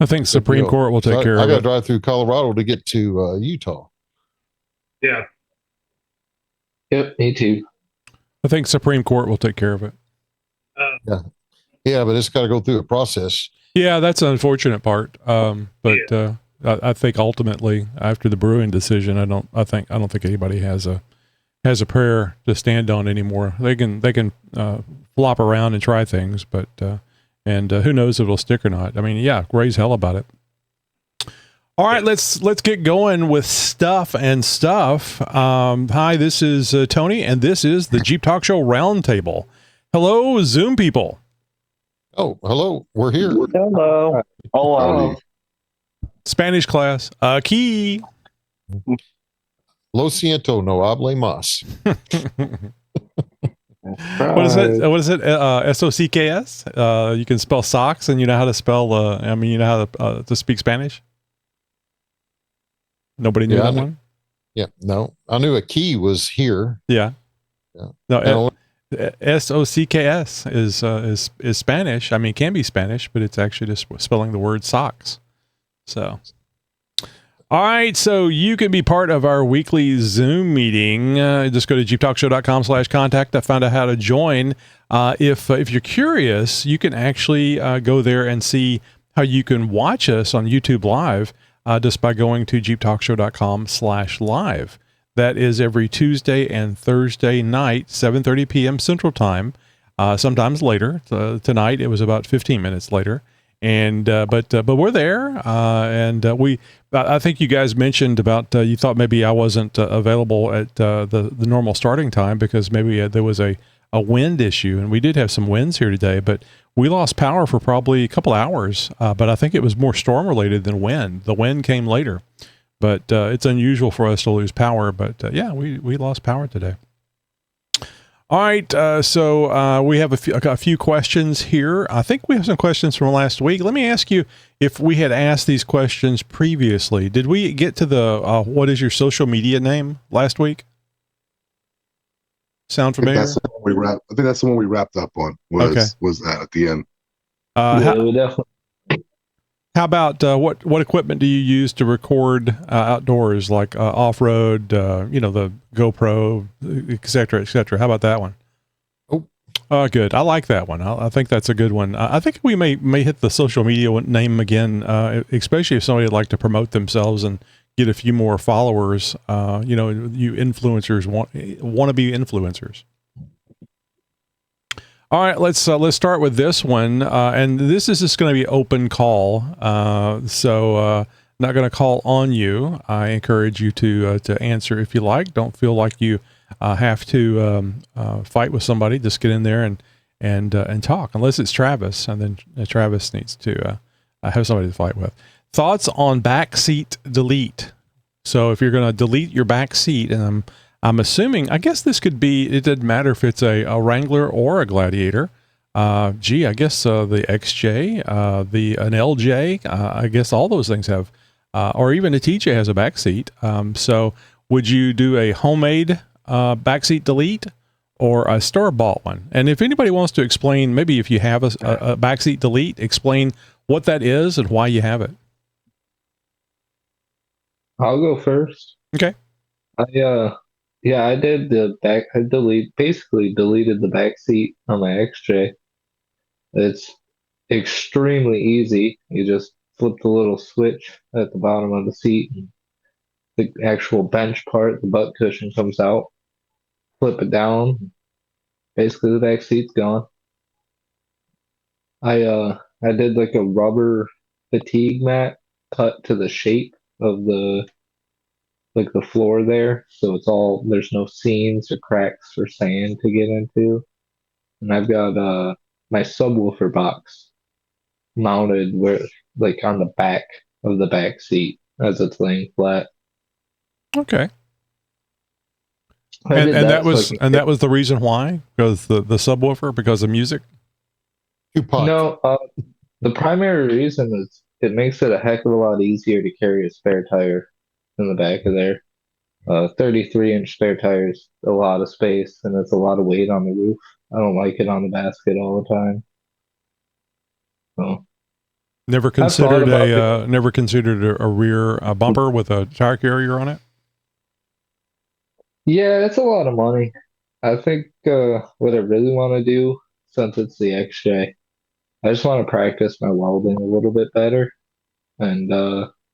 I think Supreme Court will take care I of got to it. drive through Colorado to get to Utah. Yeah. Yep, me too. I think Supreme Court will take care of it. Yeah, but it's got to go through a process. Yeah, that's an unfortunate part. I think ultimately, after the Bruin decision, I don't think anybody has a prayer to stand on anymore. They can flop around and try things, but who knows if it'll stick or not. I mean, yeah, raise hell about it. All right, let's get going with stuff. Hi, this is Tony, and this is the Jeep Talk Show Roundtable. Hello, Zoom people. Oh, hello. We're here. Hello. Hello. Spanish class. Aquí. Lo siento, no hable más. What is it? What is it? SOCKS? You can spell socks, and you know how to spell, you know how to speak Spanish? Nobody knew that one? Yeah, no. I knew a key was here. Yeah. No, SOCKS is Spanish. I mean, it can be Spanish, but it's actually just spelling the word socks. So, all right. So you can be part of our weekly Zoom meeting. Just go to jeeptalkshow.com/contact. I found out how to join. If you're curious, you can actually go there and see how you can watch us on YouTube Live just by going to jeeptalkshow.com/live. That is every Tuesday and Thursday night, 7:30 p.m. Central Time. Sometimes later. Tonight it was about 15 minutes later, but we're there. I think you guys mentioned about you thought maybe I wasn't available at the normal starting time because maybe there was a wind issue, and we did have some winds here today, but we lost power for probably a couple hours. But I think it was more storm related than wind. The wind came later. But it's unusual for us to lose power. But yeah, we lost power today. All right, so we have a few questions here. I think we have some questions from last week. Let me ask you if we had asked these questions previously. Did we get to the what is your social media name last week? Sound familiar? I think that's the one we wrapped up on. Was that at the end? We definitely. How about what equipment do you use to record outdoors, like off-road, the GoPro, et cetera, et cetera? How about that one? Oh, good. I like that one. I think that's a good one. I think we may hit the social media name again, especially if somebody would like to promote themselves and get a few more followers. You influencers want to be influencers. All right, let's start with this one, and this is just going to be open call. So not going to call on you. I encourage you to answer if you like. Don't feel like you have to fight with somebody. Just get in there and talk, unless it's Travis, and then Travis needs to have somebody to fight with. Thoughts on backseat delete? So if you're going to delete your backseat, and I'm assuming, I guess this could be, it doesn't matter if it's a Wrangler or a Gladiator. I guess the XJ, an LJ, I guess all those things have, or even a TJ has a backseat. So would you do a homemade backseat delete or a store-bought one? And if anybody wants to explain, maybe if you have a backseat delete, explain what that is and why you have it. I'll go first. Okay. I did basically deleted the back seat on my XJ. It's extremely easy. You just flip the little switch at the bottom of the seat. The actual bench part, the butt cushion comes out. Flip it down. Basically, the back seat's gone. I did like a rubber fatigue mat cut to the shape of the floor there, so there's no seams or cracks or sand to get into. And I've got my subwoofer box mounted on the back of the back seat as it's laying flat. Okay. That was the reason why? Because the subwoofer, because of music? No, the primary reason is it makes it a heck of a lot easier to carry a spare tire in the back of there. 33-inch spare tires, a lot of space, and it's a lot of weight on the roof. I don't like it on the basket all the time. So Never I've thought considered about never considered a rear bumper with a tire carrier on it. Yeah, it's a lot of money. I think what I really want to do, since it's the XJ, I just want to practice my welding a little bit better and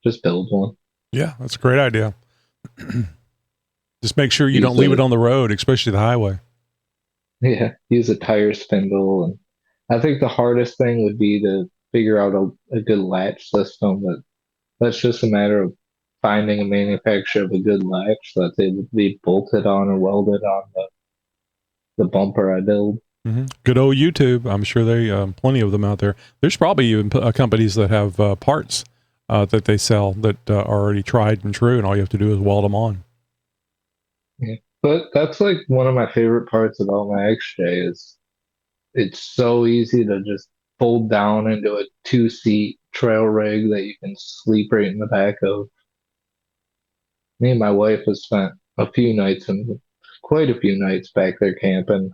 just build one. Yeah, that's a great idea. Just make sure you don't Use leave it a on the road, especially the highway. use a tire spindle, and I think the hardest thing would be to figure out a good latch system. But that's just a matter of finding a manufacturer of a good latch that's able to be bolted on or welded on the bumper I build. Good old YouTube. I'm sure they plenty of them out there. There's probably even companies that have parts that they sell that are already tried and true, and all you have to do is weld them on. Yeah. But that's like one of my favorite parts about my XJ is it's so easy to just fold down into a 2-seat trail rig that you can sleep right in the back of. Me and my wife have spent a few nights and quite a few nights back there camping.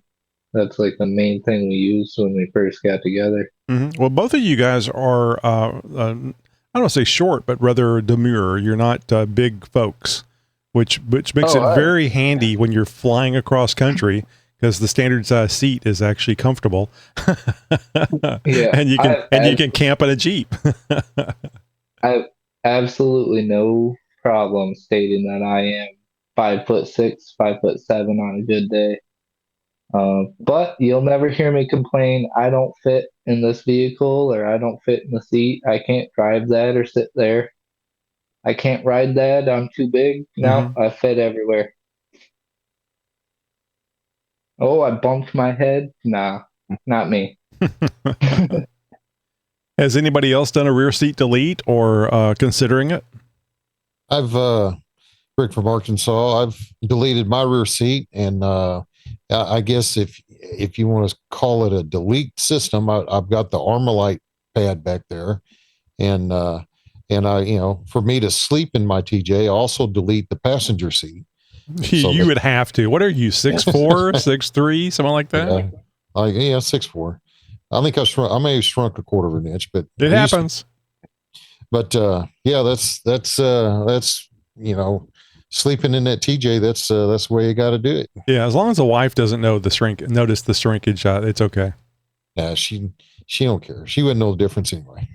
That's like the main thing we used when we first got together. Well, both of you guys are, I don't want to say short, but rather demure. You're not big folks, which makes it very handy when you're flying across country because the standard size seat is actually comfortable. Yeah, and you can camp in a Jeep. I have absolutely no problem stating that I am 5'6", 5'7" on a good day. But you'll never hear me complain, I don't fit in this vehicle or I don't fit in the seat. I can't drive that or sit there. I can't ride that. I'm too big. No, I fit everywhere. Oh, I bumped my head. Nah, not me. Has anybody else done a rear seat delete or considering it? I've Rick from Arkansas. I've deleted my rear seat, and I guess if you want to call it a delete system, I've got the Armalite pad back there, and I, for me to sleep in my TJ, I also delete the passenger seat. So you would have to. What are you, 6'4", 6'3", something like that? Yeah, 6'4". I think I may have shrunk a quarter of an inch, but it happens. But yeah, that's sleeping in that TJ. That's the way you got to do it. Yeah, as long as the wife doesn't notice the shrinkage, it's okay. Yeah, she don't care. She wouldn't know the difference anyway.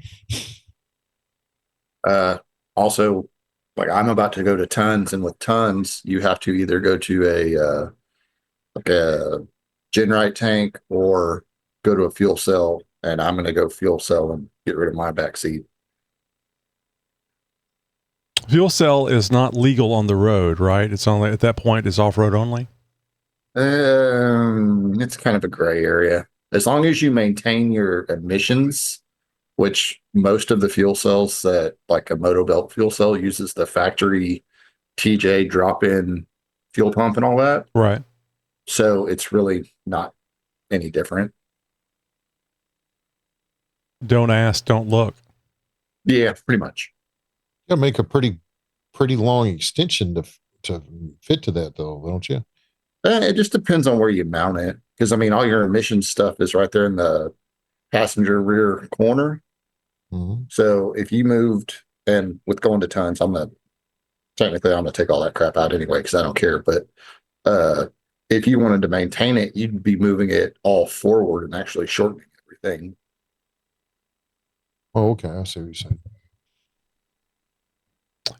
Also, like I'm about to go to Tons, and with Tons, you have to either go to a Genrite tank or go to a fuel cell, and I'm going to go fuel cell and get rid of my back seat. Fuel cell is not legal on the road, right? It's only at that point is off-road only. It's kind of a gray area. As long as you maintain your emissions, which most of the fuel cells that like a Moto Belt fuel cell uses the factory TJ drop-in fuel pump and all that. Right. So it's really not any different. Don't ask, don't look. Yeah, pretty much. You gotta make a pretty long extension to fit to that, though, don't you? It just depends on where you mount it, because I mean, all your emission stuff is right there in the passenger rear corner. Mm-hmm. So if you moved, and with going to Tons, I'm gonna take all that crap out anyway because I don't care. But if you wanted to maintain it, you'd be moving it all forward and actually shortening everything. Oh, okay. I see what you're saying.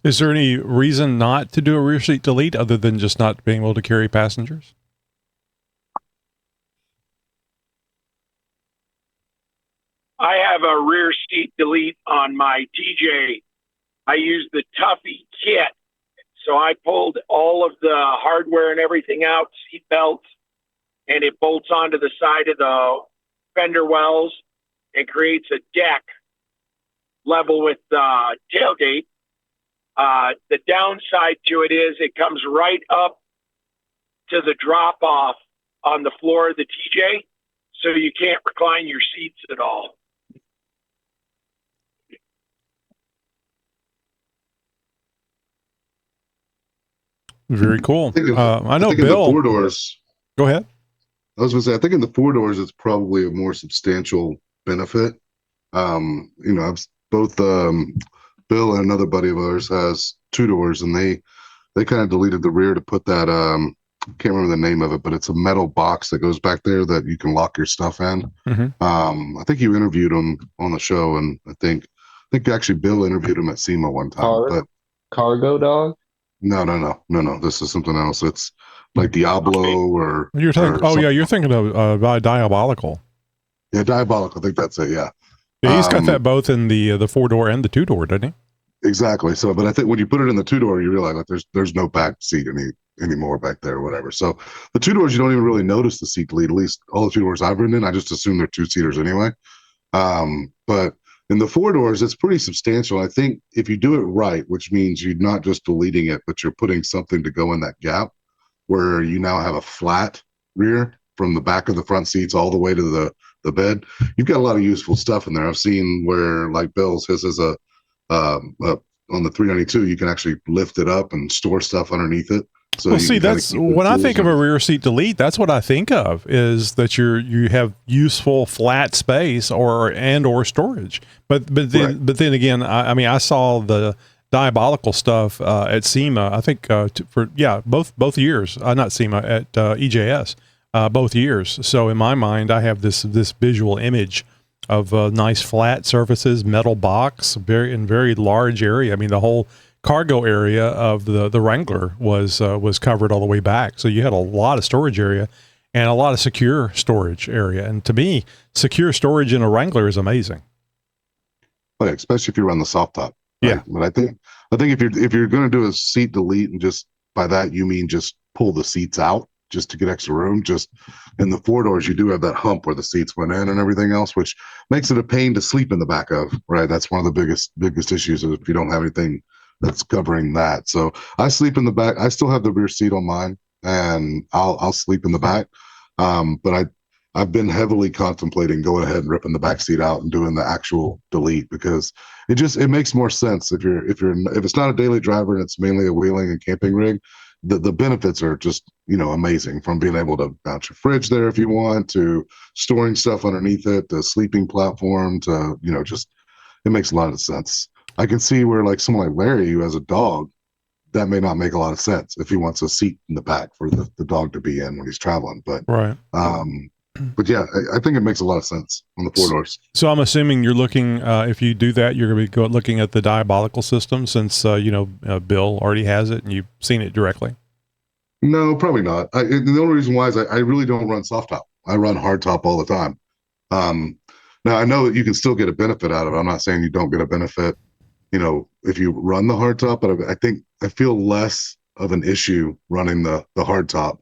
Is there any reason not to do a rear seat delete other than just not being able to carry passengers? I have a rear seat delete on my TJ. I use the Tuffy kit. So I pulled all of the hardware and everything out, seat belts, and it bolts onto the side of the fender wells and creates a deck level with the tailgate. The downside to it is it comes right up to the drop off on the floor of the TJ, so you can't recline your seats at all. Very cool. I know I think Bill. in the 4 doors. Go ahead. I was going to say, I think in the 4 doors, it's probably a more substantial benefit. I've both Bill and another buddy of ours has two doors, and they kind of deleted the rear to put that I can't remember the name of it, but it's a metal box that goes back there that you can lock your stuff in. I think you interviewed him on the show, and I think actually Bill interviewed him at SEMA one time. But Cargo Dog? No. This is something else. It's like Diablo or You're thinking, or something. you're thinking of Diabolical. Yeah, Diabolical. I think that's it. Yeah. Yeah, he's got that both in the 4-door and the 2-door, doesn't he? Exactly. So, but I think when you put it in the 2-door, you realize like there's no back seat anymore back there or whatever. So the 2-doors, you don't even really notice the seat delete. At least all the 2-doors I've ridden in, I just assume they're 2-seaters anyway. But in the 4-doors, it's pretty substantial. I think if you do it right, which means you're not just deleting it, but you're putting something to go in that gap where you now have a flat rear from the back of the front seats all the way to the bed. You've got a lot of useful stuff in there. I've seen where like Bill's, his is on the 392, you can actually lift it up and store stuff underneath it. So well, see, that's when I think of a rear seat delete, that's what I think of is that you have useful flat space or storage. But then again, I saw the Diabolical stuff at SEMA. I think both years, not SEMA, at EJS, both years. So in my mind, I have this visual image of nice flat surfaces, metal box, very large area. I mean, the whole cargo area of the Wrangler was covered all the way back. So you had a lot of storage area and a lot of secure storage area. And to me, secure storage in a Wrangler is amazing. Well, especially if you run the soft top. Right? Yeah. But I think if you're going to do a seat delete, and just by that you mean just pull the seats out just to get extra room. Just in the 4-doors, you do have that hump where the seats went in and everything else, which makes it a pain to sleep in the back of. Right. That's one of the biggest issues if you don't have anything that's covering that. So I sleep in the back. I still have the rear seat on mine, and I'll sleep in the back. But I've been heavily contemplating going ahead and ripping the back seat out and doing the actual delete, because it makes more sense if it's not a daily driver and it's mainly a wheeling and camping rig. The benefits are just amazing, from being able to mount your fridge there if you want, to storing stuff underneath it, the sleeping platform, to just it makes a lot of sense. I can see where like someone like Larry, who has a dog, that may not make a lot of sense if he wants a seat in the back for the dog to be in when he's traveling. But right. But yeah, I think it makes a lot of sense on the 4-doors. So I'm assuming you're looking, if you do that, you're going to be looking at the Diabolical system, since Bill already has it and you've seen it directly. No, probably not. The only reason why is I really don't run soft top. I run hard top all the time. Now I know that you can still get a benefit out of it. I'm not saying you don't get a benefit, if you run the hard top, but I feel less of an issue running the hard top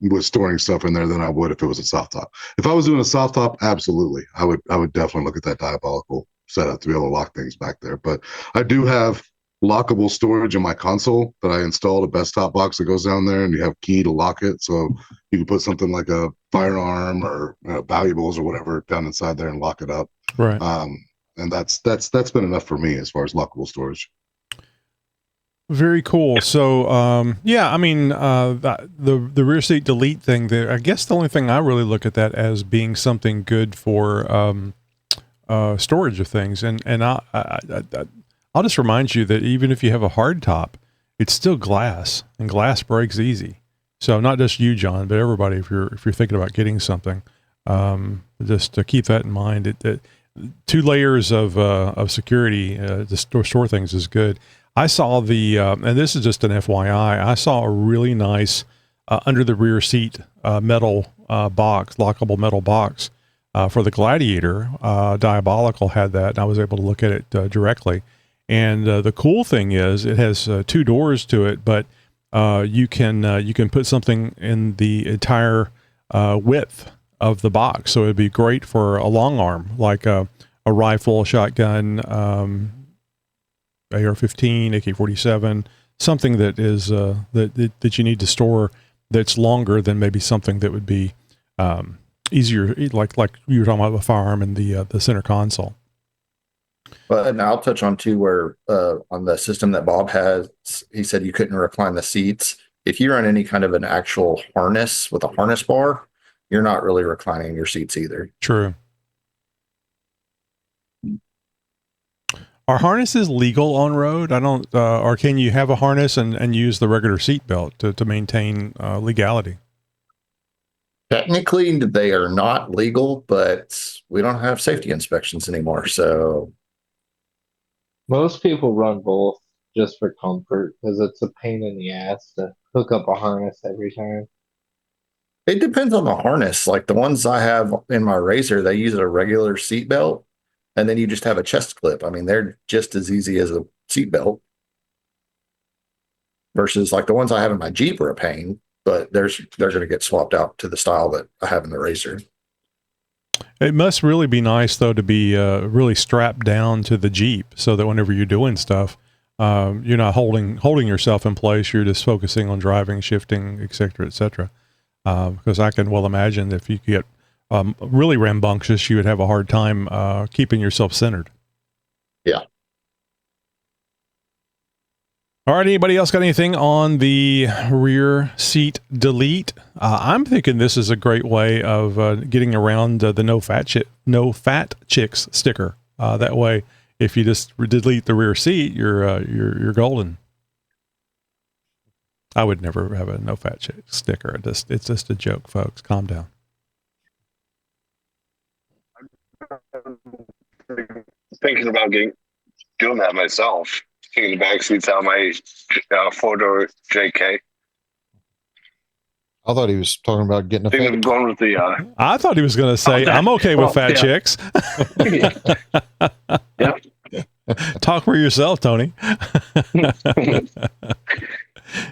with storing stuff in there than I would if it was a soft top. If I was doing a soft top, absolutely, I would definitely look at that Diabolical setup to be able to lock things back there. But I do have lockable storage in my console that I installed, a best top box that goes down there, and you have key to lock it, so you can put something like a firearm or valuables or whatever down inside there and lock it up. Right. And that's been enough for me as far as lockable storage. Very cool. So, the rear seat delete thing there, I guess the only thing I really look at that as being something good for storage of things. And I'll just remind you that even if you have a hard top, it's still glass, and glass breaks easy. So not just you, John, but everybody, if you're thinking about getting something, just to keep that in mind. It 2 layers of security to store things is good. I saw and this is just an FYI, I saw a really nice under the rear seat metal box, lockable metal box for the Gladiator. Diabolical had that, and I was able to look at it directly. And the cool thing is it has 2 doors to it, but you can put something in the entire width of the box. So it'd be great for a long arm, like a rifle, shotgun, AR-15, AK-47, something that is that you need to store that's longer than maybe something that would be easier, like you were talking about the firearm and the center console. But I'll touch on too where on the system that Bob has, he said you couldn't recline the seats. If you run any kind of an actual harness with a harness bar, you're not really reclining your seats either. True. Are harnesses legal on road? I don't, or can you have a harness and use the regular seat belt to maintain legality? Technically, they are not legal, but we don't have safety inspections anymore. So Most people run both just for comfort because it's a pain in the ass to hook up a harness every time. it depends on the harness. Like the ones I have in my Razor, they use a regular seat belt, and then you just have a chest clip. I mean, they're just as easy as a seat belt. Versus like the ones I have in my Jeep are a pain, but they're going to get swapped out to the style that I have in the Razor. It must really be nice though to be really strapped down to the Jeep, so that whenever you're doing stuff, you're not holding yourself in place. You're just focusing on driving, shifting, et cetera, et cetera. Because I can well imagine if you get really rambunctious, you would have a hard time keeping yourself centered. Yeah. All right. Anybody else got anything on the rear seat delete? I'm thinking this is a great way of getting around the no fat chicks sticker. That way, if you just delete the rear seat, you're golden. I would never have a no fat chick sticker. It's just a joke, folks. Calm down. Thinking about doing that myself. Taking the Backseats out of my photo JK. I thought he was talking about getting a Thinking of fat. going with the. I thought he was going to say, I'm okay with fat chicks. Yeah. Talk for yourself, Tony.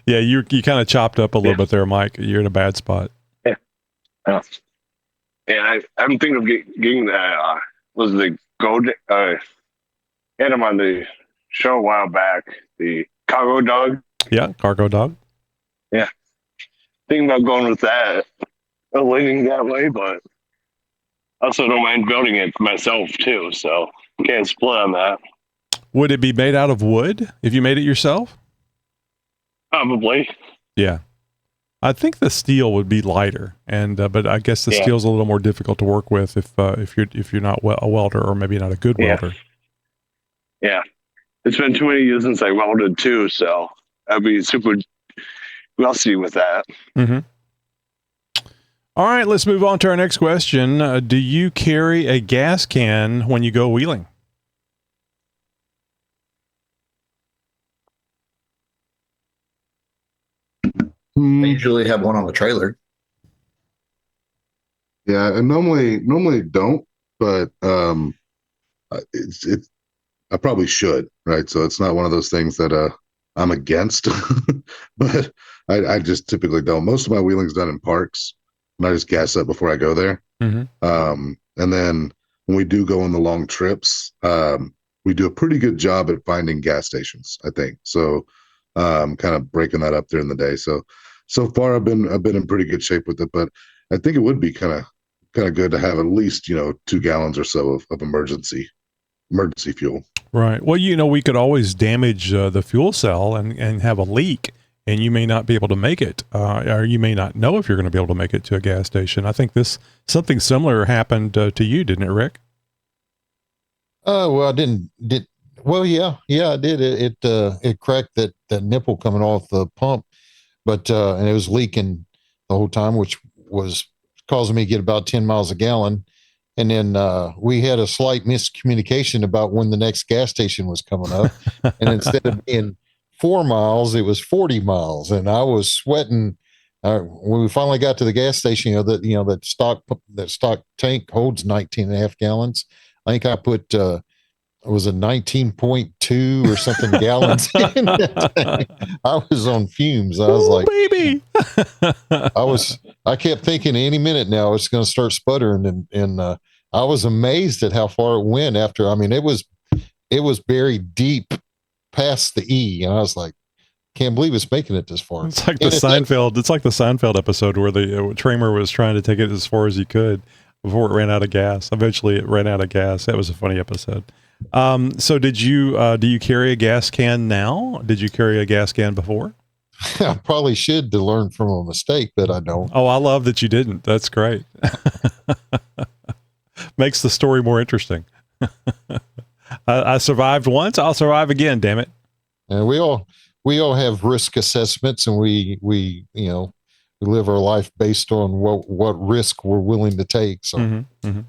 Yeah, you kind of chopped up a little bit there, Mike. You're in a bad spot. Yeah. Yeah, I'm thinking of getting that. Was the gold? Had him on the show a while back. The cargo dog. Yeah, cargo dog. Yeah. Thinking about going with that, leaning that way, but also don't mind building it myself too. So can't split on that. Would it be made out of wood if you made it yourself? Probably. Yeah. I think the steel would be lighter, and but I guess the steel's a little more difficult to work with if you're not a welder, or maybe not a good welder. Yeah. It's been too many years since I welded too, so I'd be super rusty with that. Mm-hmm. All right, let's move on to our next question. Do you carry a gas can when you go wheeling? I usually have one on the trailer. Yeah, and normally don't, but it's I probably should, right? So it's not one of those things that I'm against, but I just typically don't. Most of my wheeling's done in parks, and I just gas up before I go there. Mm-hmm. And then when we do go on the long trips, we do a pretty good job at finding gas stations, I think. So kind of breaking that up during the day. So far I've been in pretty good shape with it, but I think it would be kind of good to have at least 2 gallons or so of emergency fuel. Right. Well, we could always damage the fuel cell and have a leak, and you may not be able to make it, or you may not know if you're going to be able to make it to a gas station. I think something similar happened to you, didn't it, Rick? Well, I didn't. Well, yeah, I did. It cracked that nipple coming off the pump, but and it was leaking the whole time, which was causing me to get about 10 miles a gallon. And then we had a slight miscommunication about when the next gas station was coming up. And instead of being 4 miles, it was 40 miles. And I was sweating. When we finally got to the gas station, that stock tank holds 19 and a half gallons. I think I put, it was a 19.2 or something gallons in that tank. I was on fumes. I was like, baby. I kept thinking any minute now it's going to start sputtering, and I was amazed at how far it went after. I mean, it was buried deep past the E, and I was like, can't believe it's making it this far. It's like the Seinfeld episode where the Tramer was trying to take it as far as he could before it ran out of gas. Eventually it ran out of gas. That was a funny episode. So do you carry a gas can now? Did you carry a gas can before? I probably should to learn from a mistake, but I don't. Oh, I love that you didn't. That's Makes the story more interesting. I survived once. I'll survive again. Damn it. And we all have risk assessments, and we we live our life based on what risk we're willing to take. So. Mm-hmm, mm-hmm.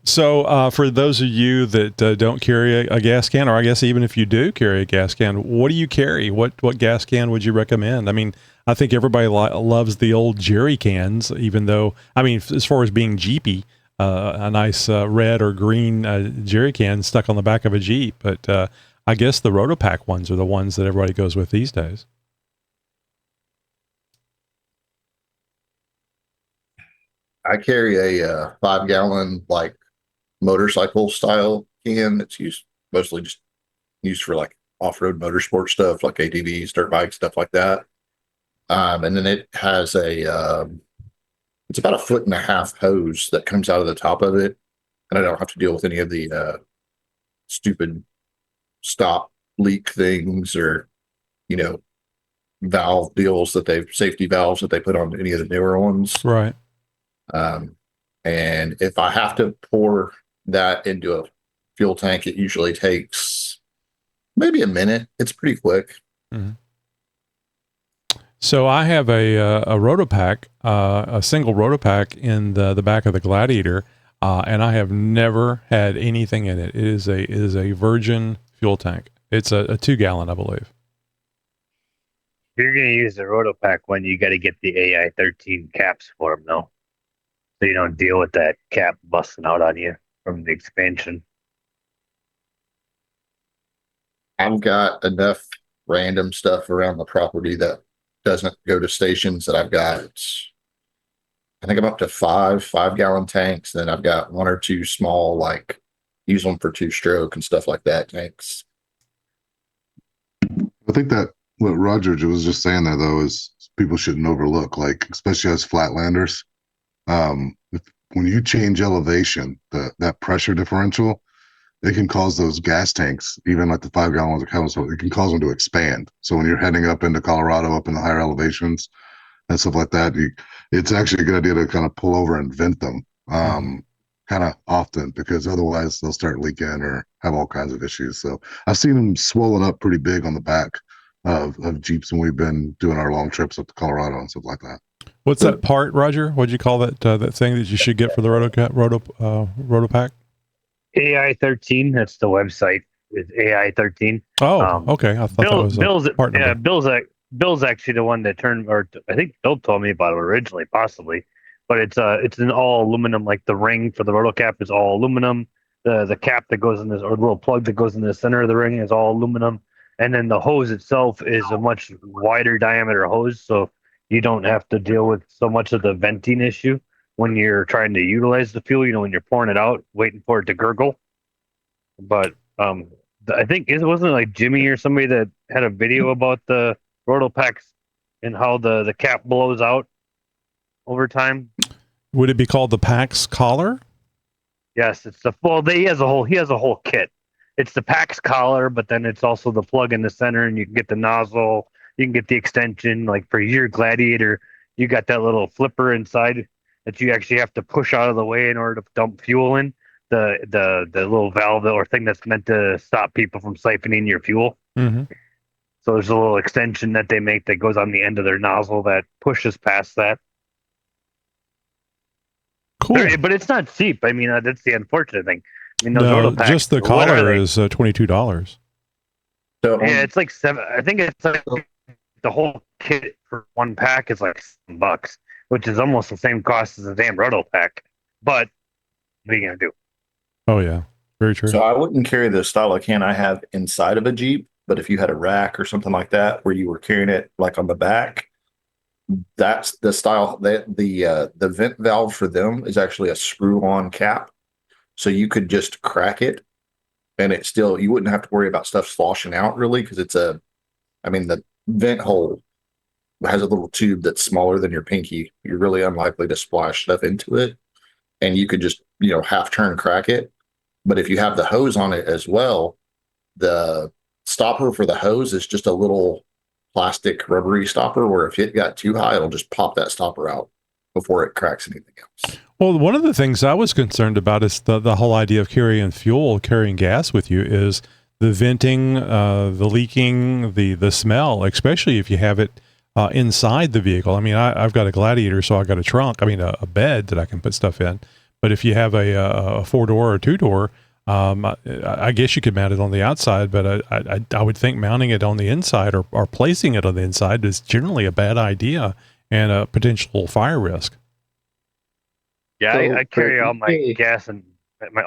So for those of you that don't carry a gas can, or I guess even if you do carry a gas can, what do you carry? What gas can would you recommend? I mean, I think everybody loves the old jerry cans, even though, I mean, as far as being Jeepy, a nice red or green jerry can stuck on the back of a Jeep. But I guess the Rotopax ones are the ones that everybody goes with these days. I carry a 5-gallon like motorcycle style can. It's mostly just used for like off-road motorsport stuff, like ATVs, dirt bikes, stuff like that. And then it has it's about 1.5 foot hose that comes out of the top of it, and I don't have to deal with any of the stupid stop leak things or valve deals safety valves that they put on any of the newer ones. Right. And if I have to pour that into a fuel tank, it usually takes maybe a minute. It's pretty quick. Mm-hmm. So I have a Rotopax, a single Rotopax in the back of the Gladiator, and I have never had anything in it. It is a virgin fuel tank. It's a 2-gallon, I believe. If you're going to use the Rotopax one, you got to get the AI-13 caps for them, though, so you don't deal with that cap busting out on you from the expansion. I've got enough random stuff around the property that doesn't go to stations that I've got. I think I'm up to 5-gallon tanks. Then I've got 1 or 2 small, like use them for 2-stroke and stuff like that tanks. I think that what Roger was just saying there, though, is people shouldn't overlook, like, especially as flatlanders. When you change elevation, that pressure differential, it can cause those gas tanks, even like the 5-gallon ones, it can cause them to expand. So when you're heading up into Colorado, up in the higher elevations and stuff like that, it's actually a good idea to kind of pull over and vent them kind of often, because otherwise they'll start leaking or have all kinds of issues. So I've seen them swollen up pretty big on the back of Jeeps when we've been doing our long trips up to Colorado and stuff like that. What's that part, Roger? What'd you call that thing that you should get for the Rotopax? AI-13, that's the website. It's AI-13. Oh, okay. I thought that was Bill's, a part number. Bill's actually the one that turned, or I think Bill told me about it originally, possibly. But it's an all aluminum, like the ring for the Rotocap is all aluminum. The cap that goes in this, or the little plug that goes in the center of the ring, is all aluminum. And then the hose itself is a much wider diameter hose, so you don't have to deal with so much of the venting issue when you're trying to utilize the fuel, when you're pouring it out, waiting for it to gurgle. But I think it wasn't like Jimmy or somebody that had a video about the Rotopax and how the cap blows out over time. Would it be called the Pax collar? Yes, it's he has a whole kit. It's the Pax collar, but then it's also the plug in the center, and you can get the nozzle, you can get the extension. Like for your Gladiator, you got that little flipper inside that you actually have to push out of the way in order to dump fuel in. The little valve or thing that's meant to stop people from siphoning your fuel. Mm-hmm. So there's a little extension that they make that goes on the end of their nozzle that pushes past that. Cool. But it's not cheap. I mean, that's the unfortunate thing. I mean, those No, Rotopax, just the collar is $22. So yeah, it's like $7. I think it's like the whole kit for one pack is like $7, which is almost the same cost as a damn Rotopax. But what are you gonna do? Oh yeah, very true. So I wouldn't carry the style of can I have inside of a Jeep, but if you had a rack or something like that where you were carrying it like on the back, that's the style. That the vent valve for them is actually a screw-on cap, so you could just crack it, and you wouldn't have to worry about stuff sloshing out really, because the vent hole has a little tube that's smaller than your pinky. You're really unlikely to splash stuff into it, and you could just half turn crack it. But if you have the hose on it as well, the stopper for the hose is just a little plastic rubbery stopper where if it got too high, it'll just pop that stopper out. before it cracks anything else. Well, one of the things I was concerned about is the whole idea of carrying gas with you is the venting, the leaking, the smell, especially if you have it inside the vehicle. I mean, I've got a Gladiator, so I've got a trunk. I mean, a bed that I can put stuff in. But if you have a 4-door or 2-door, I guess you could mount it on the outside, but I would think mounting it on the inside or placing it on the inside is generally a bad idea and a potential fire risk. Yeah, So I carry for all my each- gas and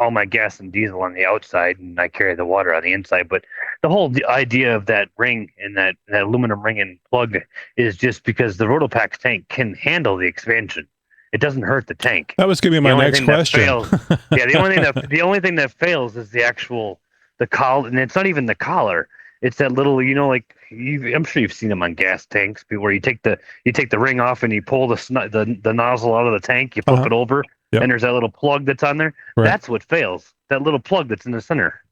all my gas and diesel on the outside, and I carry the water on the inside. But the whole idea of that ring and that aluminum ring and plug is just because the Rotopax tank can handle the expansion. It doesn't hurt the tank. That was going to be The my only next thing that question. fails- Yeah, the only thing that fails is the collar, and it's not even the collar. It's that little, I'm sure you've seen them on gas tanks where you take the ring off and you pull the nozzle out of the tank, you flip it over, Yep. and there's that little plug that's on there. Right. That's what fails. That little plug that's in the center.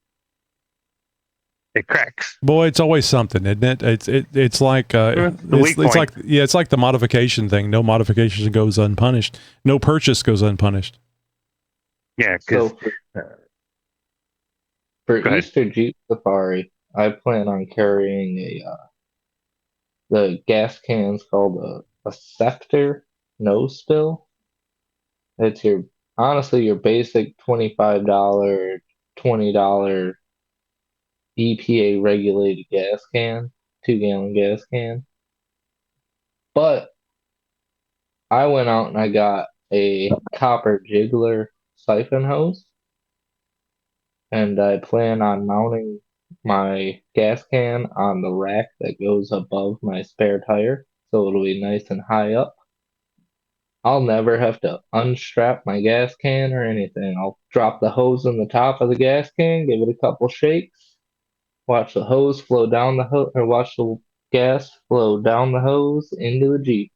It cracks. Boy, it's always something, isn't it? It's like the weak it's point. it's like the modification thing. No modification goes unpunished. No purchase goes unpunished. Yeah, because So for Go ahead. Easter Jeep Safari, I plan on carrying the gas can's called a Scepter nose spill. It's honestly your basic $25, $20 EPA regulated gas can, 2-gallon gas can. But I went out and I got a copper jiggler siphon hose, and I plan on mounting my gas can on the rack that goes above my spare tire, so it'll be nice and high up. I'll never have to unstrap my gas can or anything. I'll drop the hose in the top of the gas can, give it a couple shakes, watch the hose flow down the hose, or watch the gas flow down the hose into the Jeep.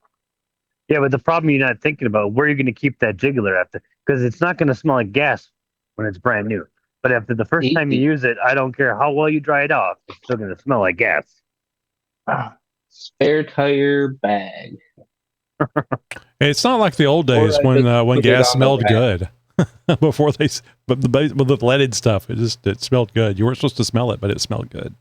yeah, but the problem you're not thinking about where you're going to keep that jiggler after, because it's not going to smell like gas when it's brand new. But after the first time you use it, I don't care how well you dry it off, it's still going to smell like gas. Spare tire bag. It's not like the old days Or I when just put it gas on the smelled rack. good. Before but with the leaded stuff, it smelled good. You weren't supposed to smell it, but it smelled good.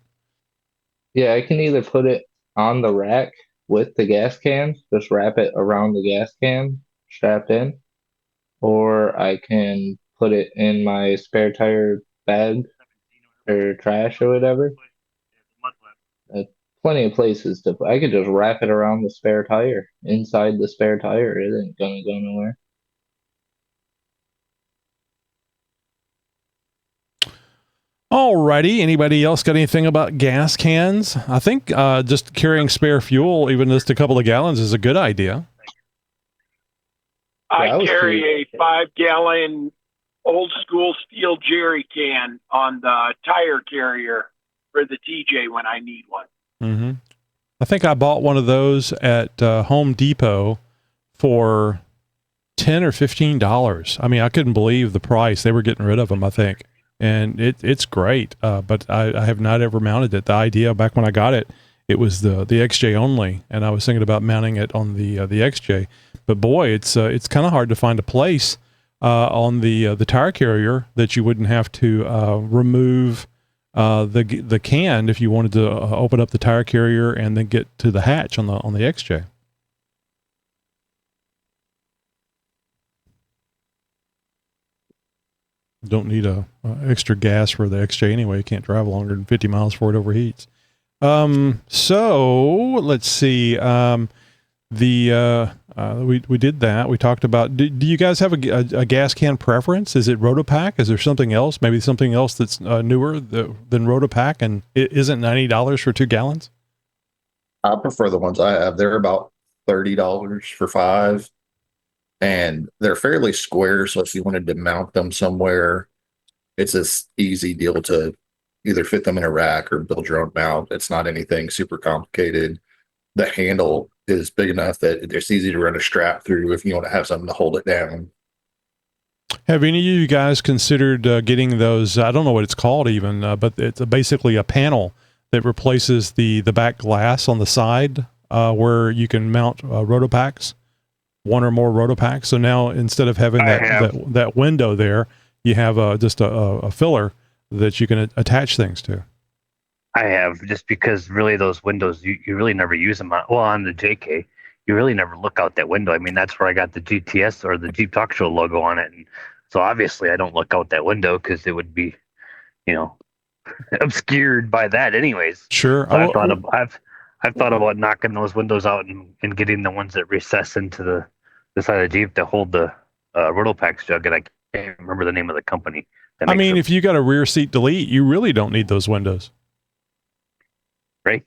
Yeah, I can either put it on the rack with the gas can, just wrap it around the gas can, strapped in, or I can put it in my spare tire bag or trash or whatever. Plenty of places to put. I could just wrap it around the spare tire, inside the spare tire. It ain't gonna go nowhere. Alrighty. Anybody else got anything about gas cans? I think just carrying spare fuel, even just a couple of gallons, is a good idea. Yeah, I I was carry a 5-gallon old school steel jerry can on the tire carrier for the TJ when I need one. Mm-hmm. I think I bought one of those at Home Depot for $10 or $15. I mean, I couldn't believe the price. They were getting rid of them, I think. And it's great, but I have not ever mounted it. The idea back when I got it, it was the XJ only, and I was thinking about mounting it on the XJ. But boy, it's kind of hard to find a place on the tire carrier that you wouldn't have to remove the can if you wanted to open up the tire carrier and then get to the hatch on the XJ. Don't need a extra gas for the XJ anyway. You can't drive longer than 50 miles before it overheats. So let's see. We did that. We talked about. Do you guys have a gas can preference? Is it Rotopax? Is there something else? Maybe something else that's newer than Rotopax, and it isn't $90 for 2 gallons? I prefer the ones I have. They're about $30 for 5. And they're fairly square, so if you wanted to mount them somewhere, it's an easy deal to either fit them in a rack or build your own mount. It's not anything super complicated. The handle is big enough that it's easy to run a strap through if you want to have something to hold it down. Have any of you guys considered getting those? I don't know what it's called even, but it's basically a panel that replaces the back glass on the side where you can mount Rotopax. one or more Rotopax. So now instead of having that window there, you have just a filler that you can attach things to. I have, just because really those windows, you really never use them on the JK. You really never look out that window. I mean, that's where I got the GTS or the Jeep Talk Show logo on it. And so obviously I don't look out that window because it would be, obscured by that anyways. Sure. So I've thought about knocking those windows out and getting the ones that recess into the side of the Jeep to hold the Rotopax jug. And I can't remember the name of the company. I mean, if you got a rear seat delete, you really don't need those windows. Right.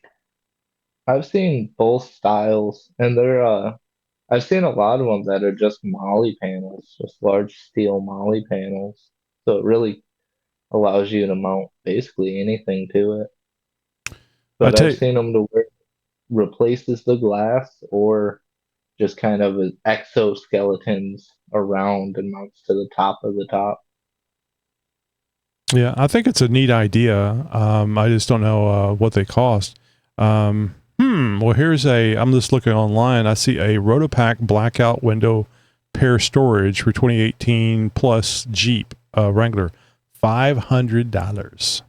I've seen both styles, and I've seen a lot of them that are just molly panels, just large steel molly panels. So it really allows you to mount basically anything to it. But I've seen them to where it replaces the glass or just kind of exoskeletons around and mounts to the top of the top. Yeah, I think it's a neat idea. I just don't know what they cost. Well, I'm just looking online. I see a Rotopax blackout window pair storage for 2018 plus Jeep Wrangler, $500.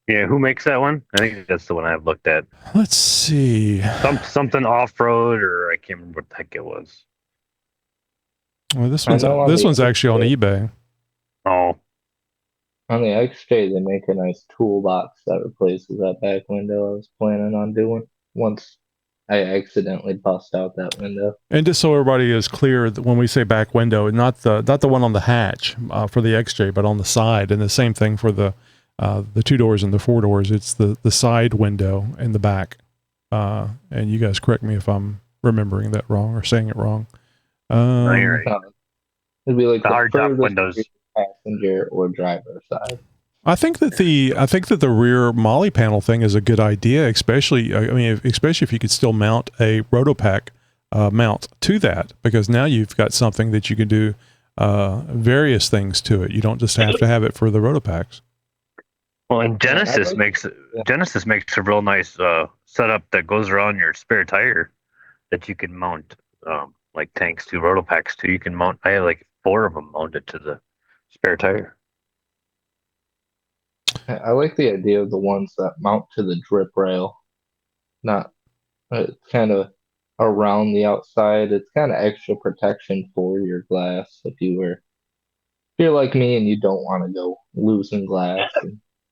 Yeah, who makes that one? I think that's the one I've looked at. Let's see. Something off-road, or I can't remember what the heck it was. Well, this one's actually on eBay. Oh. On the XJ, they make a nice toolbox that replaces that back window I was planning on doing once I accidentally bust out that window. And just so everybody is clear, that when we say back window, not the one on the hatch for the XJ, but on the side, and the same thing for the 2 doors and the 4 doors. It's the side window in the back. And you guys correct me if I'm remembering that wrong or saying it wrong. No, you're right. It'd be like the hard top windows. Passenger or driver side. I think that the rear molly panel thing is a good idea, especially if you could still mount a Rotopax mount to that, because now you've got something that you can do various things to it. You don't just have to have it for the Rotopax. Well, and Genesis makes a real nice setup that goes around your spare tire that you can mount like tanks to, Rotopax to. You can mount. I have like 4 of them mounted to the spare tire. I like the idea of the ones that mount to the drip rail, not kind of around the outside. It's kind of extra protection for your glass if you're like me and you don't want to go losing glass.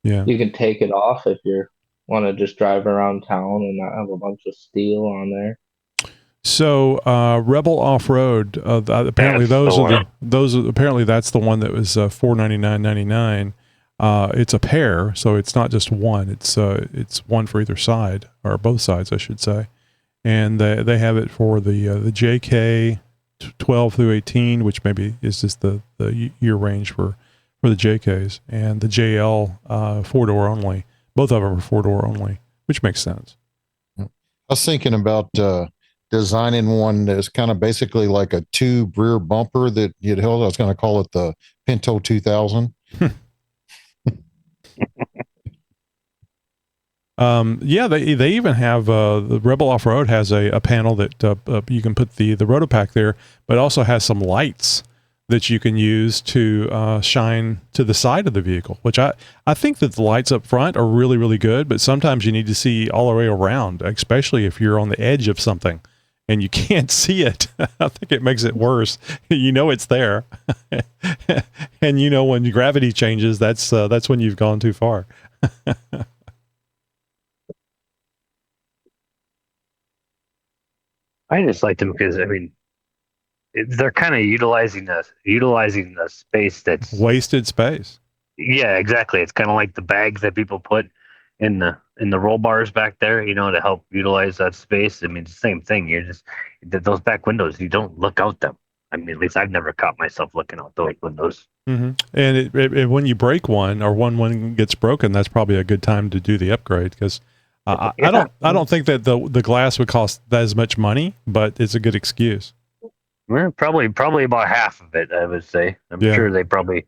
Yeah, you can take it off if you want to just drive around town and not have a bunch of steel on there. So Rebel Off-Road, apparently apparently that's the one that was $499.99. It's a pair, so it's not just one. It's one for either side, or both sides, I should say. And they have it for the JK 12 through 18, which maybe is just the year range for the JKs, and the JL 4-door only. Both of them are 4-door only, which makes sense. I was thinking about designing one that's kind of basically like a tube rear bumper that you'd held. I was going to call it the Pinto 2000. Yeah, they even have the Rebel Off-Road has a panel that you can put the Rotopax there, but also has some lights that you can use to shine to the side of the vehicle, which I think that the lights up front are really, really good, but sometimes you need to see all the way around, especially if you're on the edge of something and you can't see it. I think it makes it worse. You know it's there. And you know when gravity changes, that's when you've gone too far. I just like them because, I mean, they're kind of utilizing the space that's wasted space. Yeah, exactly. It's kind of like the bags that people put in the roll bars back there, to help utilize that space. I mean, it's the same thing. You're just those back windows. You don't look out them. I mean, at least I've never caught myself looking out those windows. Mm-hmm. And it, when you break one, or one gets broken, that's probably a good time to do the upgrade, because I don't think that the glass would cost that as much money, but it's a good excuse. Well, probably about half of it, I would say. I'm sure they probably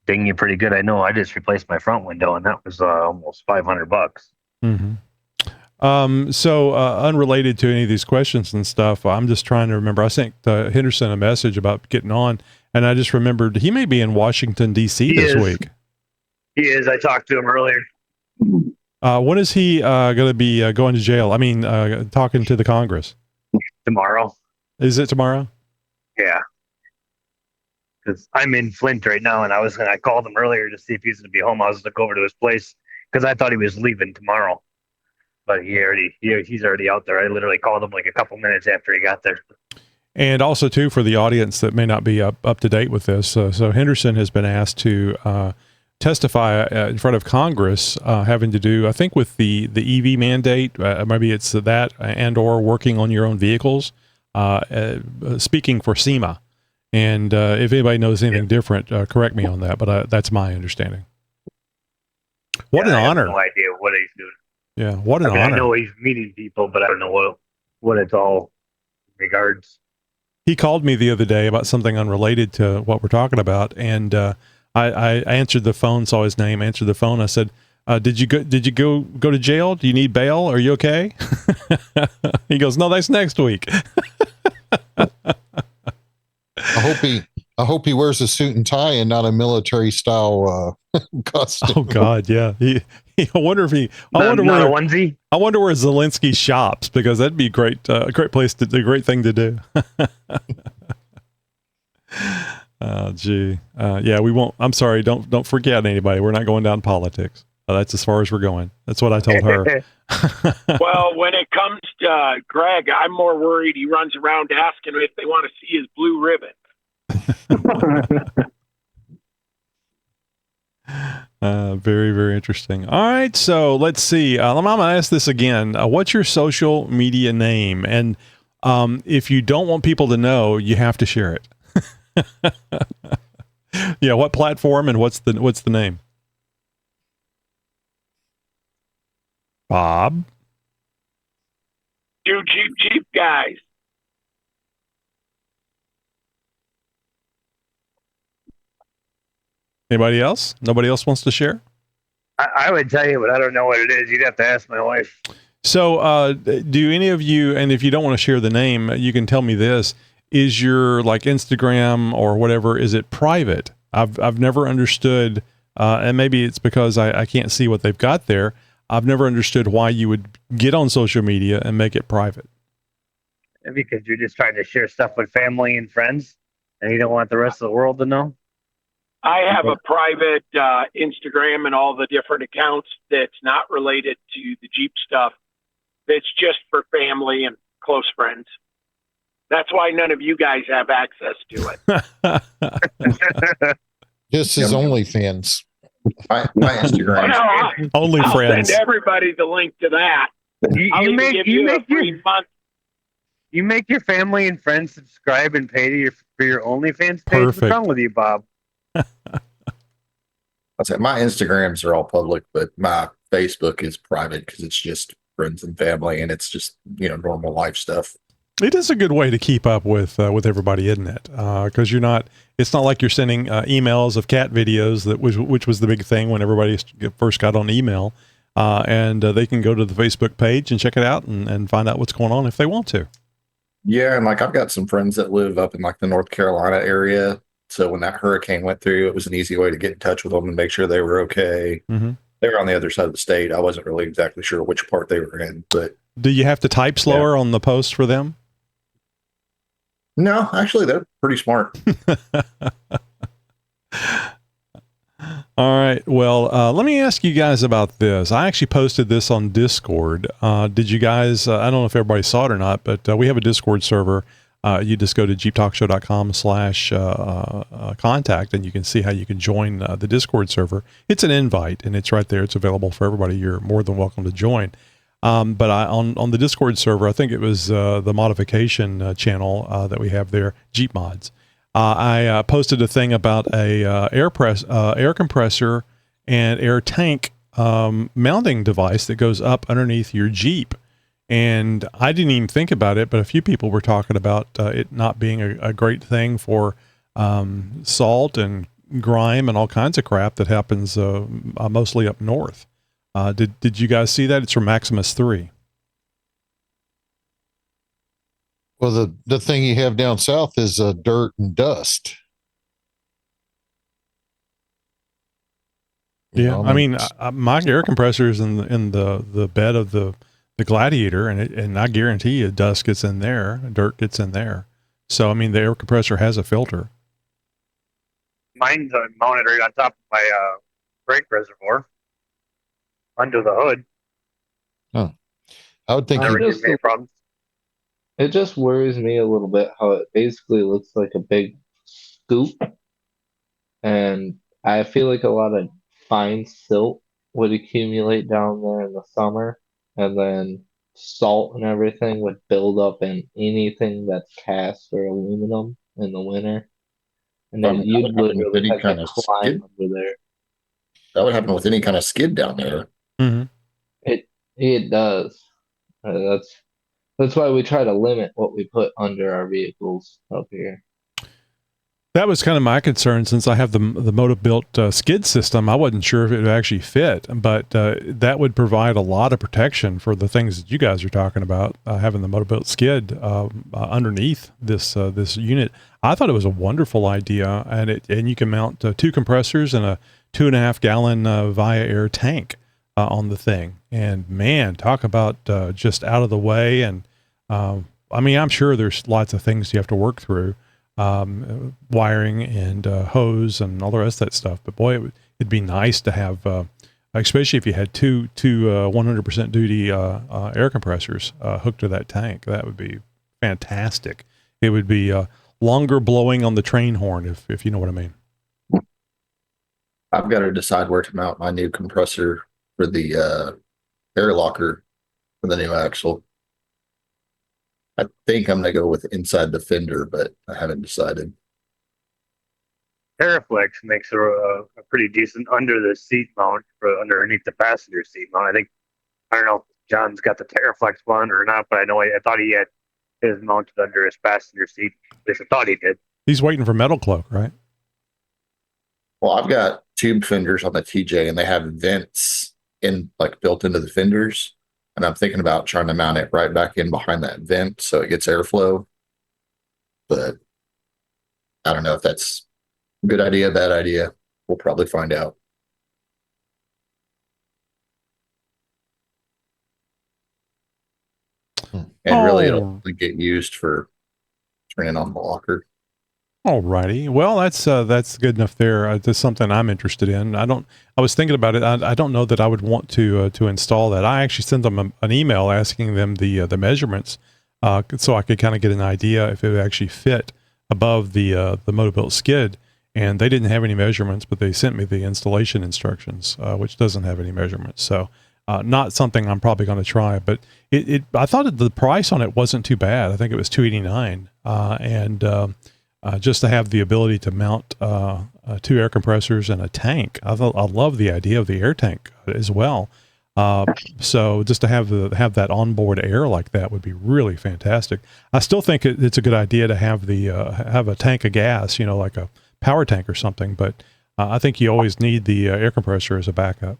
ding you pretty good. I know I just replaced my front window, and that was almost $500. Mm-hmm. So unrelated to any of these questions and stuff, I'm just trying to remember. I sent Henderson a message about getting on, and I just remembered he may be in Washington, D.C. this week. He is. I talked to him earlier. When is he going to be going to jail? I mean, talking to the Congress? Tomorrow. Is it tomorrow? Yeah. Because I'm in Flint right now, and I called him earlier to see if he's going to be home. I was going to go over to his place because I thought he was leaving tomorrow. But he's already out there. I literally called him like a couple minutes after he got there. And also, too, for the audience that may not be up to date with this, so Henderson has been asked to testify in front of Congress, having to do, I think, with the EV mandate. Maybe it's that, and or working on your own vehicles. Speaking for SEMA, and if anybody knows anything different, correct me on that. But that's my understanding. What an honor! I have no idea what he's doing. Yeah, what an honor! I know he's meeting people, but I don't know what it's all regards. He called me the other day about something unrelated to what we're talking about, and I answered the phone, saw his name, answered the phone. I said, "Did you go to jail? Do you need bail? Are you okay?" He goes, "No, that's next week." I hope he wears a suit and tie and not a military style costume. Oh God, yeah. I wonder where Zelensky shops, because that'd be great. A great thing to do. Oh, gee. Yeah, we won't. I'm sorry. Don't forget anybody. We're not going down politics. That's as far as we're going. That's what I told her. Well, when it comes to Greg, I'm more worried he runs around asking if they want to see his blue ribbon. Very, very interesting. All right, so let's see. I'm going to ask this again. What's your social media name? And if you don't want people to know, you have to share it. Yeah, what platform and what's the name? Bob? Two cheap guys. Anybody else? Nobody else wants to share? I would tell you, but I don't know what it is. You'd have to ask my wife. So, do any of you, and if you don't want to share the name, you can tell me this, is your like Instagram or whatever, is it private? I've never understood, and maybe it's because I can't see what they've got there. I've never understood why you would get on social media and make it private. Because you're just trying to share stuff with family and friends, and you don't want the rest of the world to know. I have a private Instagram and all the different accounts that's not related to the Jeep stuff. That's just for family and close friends. That's why none of you guys have access to it. This is OnlyFans. My Instagram. Well, Only I'll friends. send everybody the link to that. You make your family and friends subscribe and pay for your OnlyFans page. Perfect. What's wrong with you, Bob? I said my Instagrams are all public, but my Facebook is private because it's just friends and family, and it's just normal life stuff. It is a good way to keep up with everybody, isn't it? Because you're not. It's not like you're sending emails of cat videos which was the big thing when everybody first got on email, and they can go to the Facebook page and check it out and find out what's going on if they want to. Yeah, and I've got some friends that live up in the North Carolina area. So when that hurricane went through, it was an easy way to get in touch with them and make sure they were okay. Mm-hmm. They were on the other side of the state. I wasn't really exactly sure which part they were in, but do you have to type slower on the post for them? No, actually, they're pretty smart. All right. Well, let me ask you guys about this. I actually posted this on Discord. Did you guys, I don't know if everybody saw it or not, but we have a Discord server. You just go to xjtalk.com/contact and you can see how you can join the Discord server. It's an invite and it's right there. It's available for everybody. You're more than welcome to join. But on the Discord server, I think it was the modification channel that we have there, Jeep Mods. I posted a thing about a air compressor and air tank mounting device that goes up underneath your Jeep. And I didn't even think about it, but a few people were talking about it not being a great thing for salt and grime and all kinds of crap that happens mostly up north. Did you guys see that? It's from Maximus 3. Well, the thing you have down south is dirt and dust. Yeah, I mean, my air compressor is in the bed of the Gladiator, and I guarantee you, dust gets in there, dirt gets in there. So I mean, the air compressor has a filter. Mine's mounted right on top of my brake reservoir, under the hood. I would think Never you, gives me any problems. It just worries me a little bit how it basically looks like a big scoop, and I feel like a lot of fine silt would accumulate down there in the summer, and then salt and everything would build up in anything that's cast or aluminum in the winter, and then That you'd would happen with literally any have kind to of climb skid. under there. That would happen with any kind of skid down there. Mm-hmm. It does. That's why we try to limit what we put under our vehicles up here. That was kind of my concern, since I have the Moto-Built skid system. I wasn't sure if it would actually fit, but that would provide a lot of protection for the things that you guys are talking about, having the Moto-Built skid underneath this unit. I thought it was a wonderful idea, and you can mount 2 compressors and a 2.5 gallon Via Air tank on the thing. And man, talk about just out of the way. And I mean, I'm sure there's lots of things you have to work through. Wiring and hose and all the rest of that stuff. But boy, it'd be nice to have, especially if you had two 100% duty air compressors hooked to that tank. That would be fantastic. It would be longer blowing on the train horn, if you know what I mean. I've got to decide where to mount my new compressor for the air locker for the new axle. I think I'm going to go with inside the fender, but I haven't decided. Terraflex makes a pretty decent under the seat mount for underneath the passenger seat mount. I don't know if John's got the Terraflex one or not, but I thought he had his mounted under his passenger seat. At least I thought he did. He's waiting for Metal Cloak, right? Well, I've got tube fenders on the TJ, and they have vents built into the fenders. And I'm thinking about trying to mount it right back in behind that vent so it gets airflow. But I don't know if that's a good idea, bad idea. We'll probably find out. And really, it'll get used for turning on the locker. Alrighty. Well, that's good enough there. That's something I'm interested in. I was thinking about it. I don't know that I would want to install that. I actually sent them an email asking them the measurements, so I could kind of get an idea if it would actually fit above the Moto-Built skid. And they didn't have any measurements, but they sent me the installation instructions, which doesn't have any measurements. So, not something I'm probably going to try. But I thought that the price on it wasn't too bad. I think it was $289, and just to have the ability to mount 2 air compressors and a tank. I love the idea of the air tank as well. So just to have that onboard air like that would be really fantastic. I still think it's a good idea to have have a tank of gas, like a power tank or something. But I think you always need the air compressor as a backup.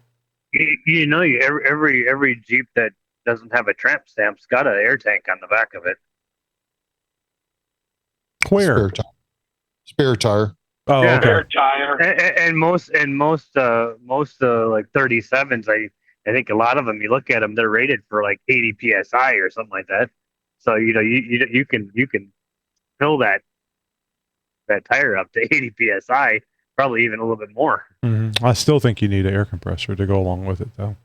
Every Jeep that doesn't have a tramp stamp's got an air tank on the back of it. Where? Spare tire. Oh, yeah. Okay. Spare tire. And most like 37s, I think a lot of them, you look at them, they're rated for like 80 psi or something like that. So you can fill that tire up to 80 psi, probably even a little bit more. Mm-hmm. I still think you need an air compressor to go along with it, though.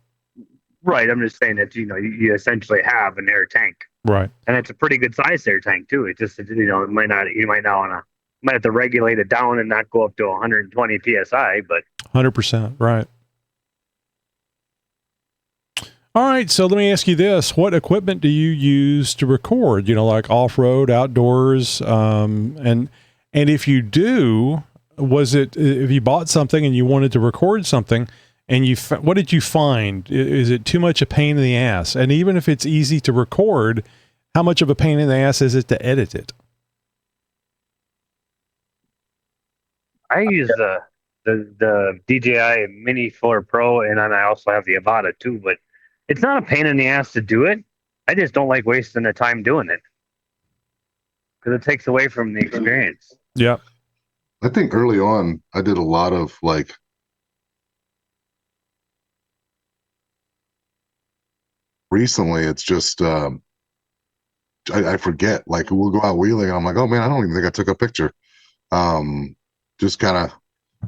Right. I'm just saying that you essentially have an air tank. Right. And it's a pretty good size air tank too. It just it might not might have to regulate it down and not go up to 120 psi, but 100%, right. All right, so let me ask you this: what equipment do you use to record? Like off-road, outdoors, and if you do, was it if you bought something and you wanted to record something, and what did you find? Is it too much a pain in the ass? And even if it's easy to record, how much of a pain in the ass is it to edit it? I use the DJI Mini 4 Pro, and then I also have the Avata too. But it's not a pain in the ass to do it. I just don't like wasting the time doing it. because it takes away from the experience. Yeah. I think early on, I did a lot of like, recently, it's just, I forget, like we'll go out wheeling and I'm like, oh man, I don't even think I took a picture. Just kind of,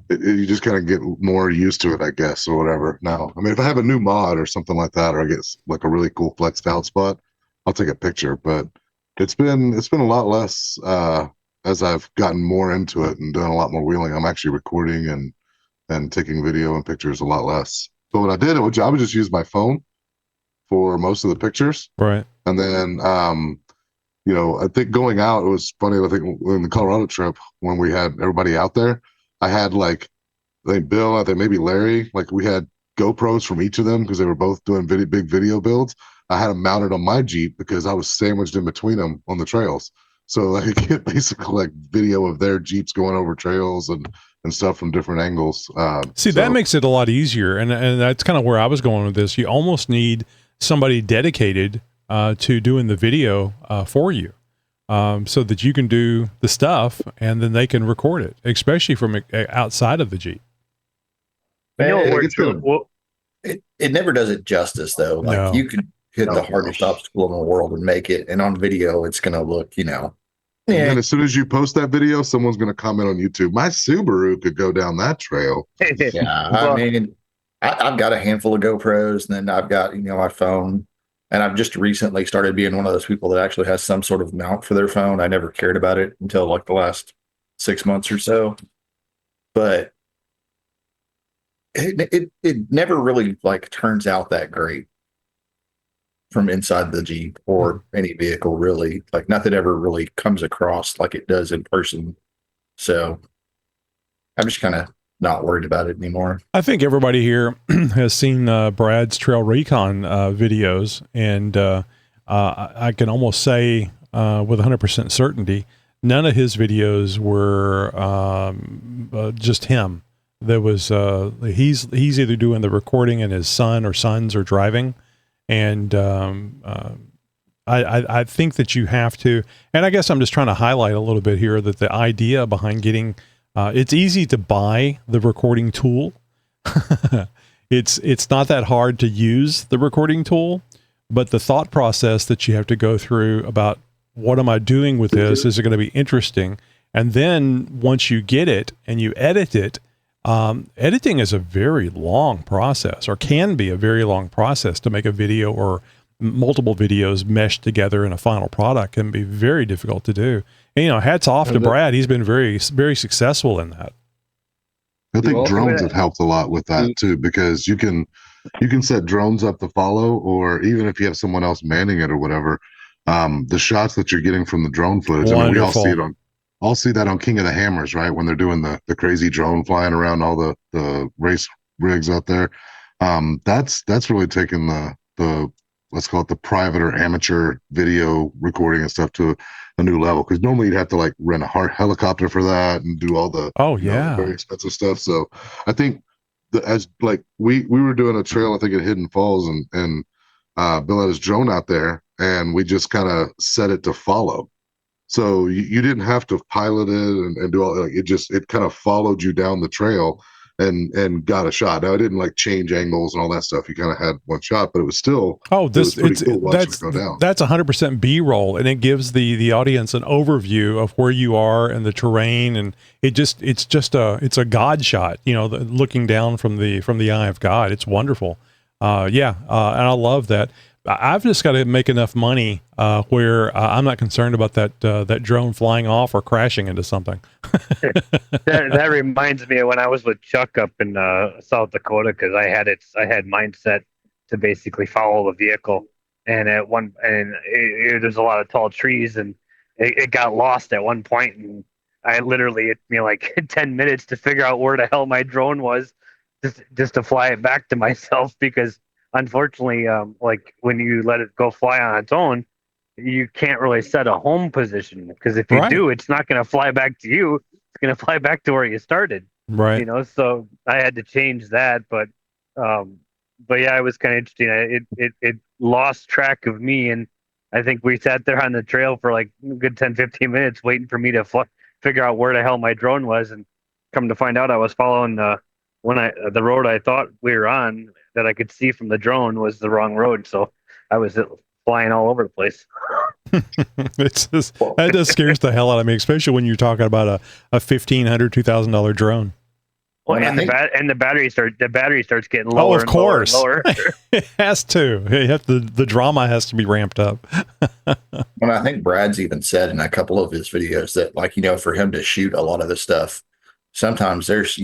you just kind of get more used to it, I guess, or whatever. Now, I mean, if I have a new mod or something like that, or I get like a really cool flexed out spot, I'll take a picture. But it's been a lot less as I've gotten more into it and done a lot more wheeling. I'm actually recording and taking video and pictures a lot less. So what I did, I would just use my phone for most of the pictures, Right. and then you know, I think going out, it was funny. I think in the Colorado trip when we had everybody out there, I had like, I think Bill, I think maybe Larry, like we had GoPros from each of them because they were both doing big video builds. I had them mounted on my Jeep because I was sandwiched in between them on the trails. So I could get basically like video of their Jeeps going over trails and stuff from different angles. See, that makes it a lot easier. And that's kind of where I was going with this. You almost need somebody dedicated to doing the video for you, so that you can do the stuff and then they can record it, especially from outside of the Jeep. You know what It, works it never does it justice though. Like No. you could hit the hardest obstacle in the world and make it, and on video, it's going to look, you know. And then as soon as you post that video, someone's going to comment on YouTube, my Subaru could go down that trail. Yeah, Well, I mean, I've got a handful of GoPros, and then I've got, you know, my phone, and I've just recently started being one of those people that actually has some sort of mount for their phone. I never cared about it until like the last 6 months or so, but it never really like turns out that great from inside the Jeep or any vehicle, really. Like nothing ever really comes across like it does in person. So I'm just kind of not worried about it anymore. I think everybody here has seen Brad's Trail Recon videos, and I can almost say with 100% certainty, none of his videos were just him. There was he's either doing the recording and his son or sons are driving, and I think that you have to. And I guess I'm just trying to highlight a little bit here that the idea behind getting it's easy to buy the recording tool. It's not that hard to use the recording tool, but the thought process that you have to go through about what am I doing with this? Is it going to be interesting? And then once you get it and you edit it, editing is a very long process, or can be a very long process to make a video or multiple videos meshed together in a final product. Can be very difficult to do. And, you know, hats off to Brad. He's been very, very successful in that. I think drones have helped a lot with that too, because you can set drones up to follow, or even if you have someone else manning it or whatever, the shots that you're getting from the drone footage. I mean, we all see it I'll see that on King of the Hammers, right? When they're doing the crazy drone flying around all the race rigs out there. That's really taken the let's call it the private or amateur video recording and stuff to a new level. Because normally you'd have to like rent a helicopter for that and do all the very expensive stuff. So I think as like we were doing a trail, I think at Hidden Falls, and Bill had his drone out there, and we just kind of set it to follow. So you didn't have to pilot it and do all, like it kind of followed you down the trail and got a shot. Now it didn't like change angles and all that stuff. You kind of had one shot, but it was still that's cool watching it go down. That's 100% B-roll, and it gives the audience an overview of where you are and the terrain, and it's a God shot, you know, looking down from the eye of God. It's wonderful. And I love that. I've just got to make enough money where I'm not concerned about that drone flying off or crashing into something. that reminds me of when I was with Chuck up in South Dakota, because I had mindset to basically follow the vehicle, and there's a lot of tall trees, and it got lost at one point, and it took me like 10 minutes to figure out where the hell my drone was, just to fly it back to myself, because unfortunately, like when you let it go fly on its own, you can't really set a home position, because if you do, it's not going to fly back to you. It's going to fly back to where you started. Right. You know, so I had to change that, but yeah, it was kind of interesting. It lost track of me, and I think we sat there on the trail for like a good 10, 15 minutes waiting for me to figure out where the hell my drone was, and come to find out I was following the road I thought we were on that I could see from the drone was the wrong road, so I was flying all over the place. It's just, that just scares the hell out of me, especially when you're talking about a $1,500, $2,000 drone. Well, Well, and the battery starts getting lower. Oh, of and course, lower and lower. it has to. You have the drama has to be ramped up. Well, I think Brad's even said in a couple of his videos that, like, for him to shoot a lot of this stuff, sometimes there's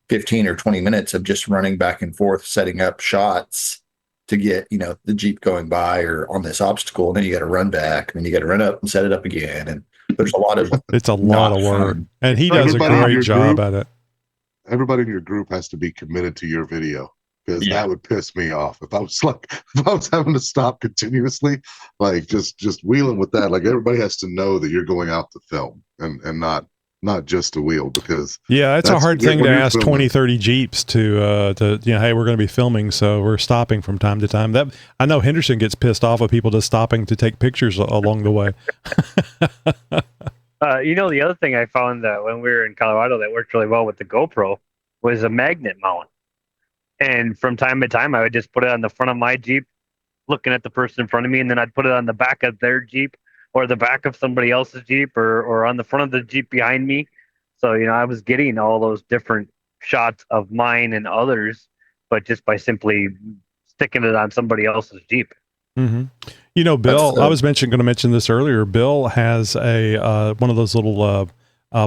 15 or 20 minutes of just running back and forth, setting up shots to get the Jeep going by or on this obstacle, and then you got to run back, and then you got to run up and set it up again, and there's a lot of it's a lot of work, fun. and he does a great job at it. Everybody in your group has to be committed to your video, because Yeah. that would piss me off if I was having to stop continuously, like just wheeling with that. Like, everybody has to know that you're going out to film and not just to wheel, because it's a hard thing to ask filming. 20, 30 Jeeps to hey, we're going to be filming, so we're stopping from time to time. That I know Henderson gets pissed off at people just stopping to take pictures along the way. The other thing I found that when we were in Colorado that worked really well with the GoPro was a magnet mount. And from time to time, I would just put it on the front of my Jeep, looking at the person in front of me, and then I'd put it on the back of their Jeep or the back of somebody else's Jeep or on the front of the Jeep behind me. So, I was getting all those different shots of mine and others, but just by simply sticking it on somebody else's Jeep. Mm-hmm. Bill, I was going to mention this earlier. Bill has a one of those little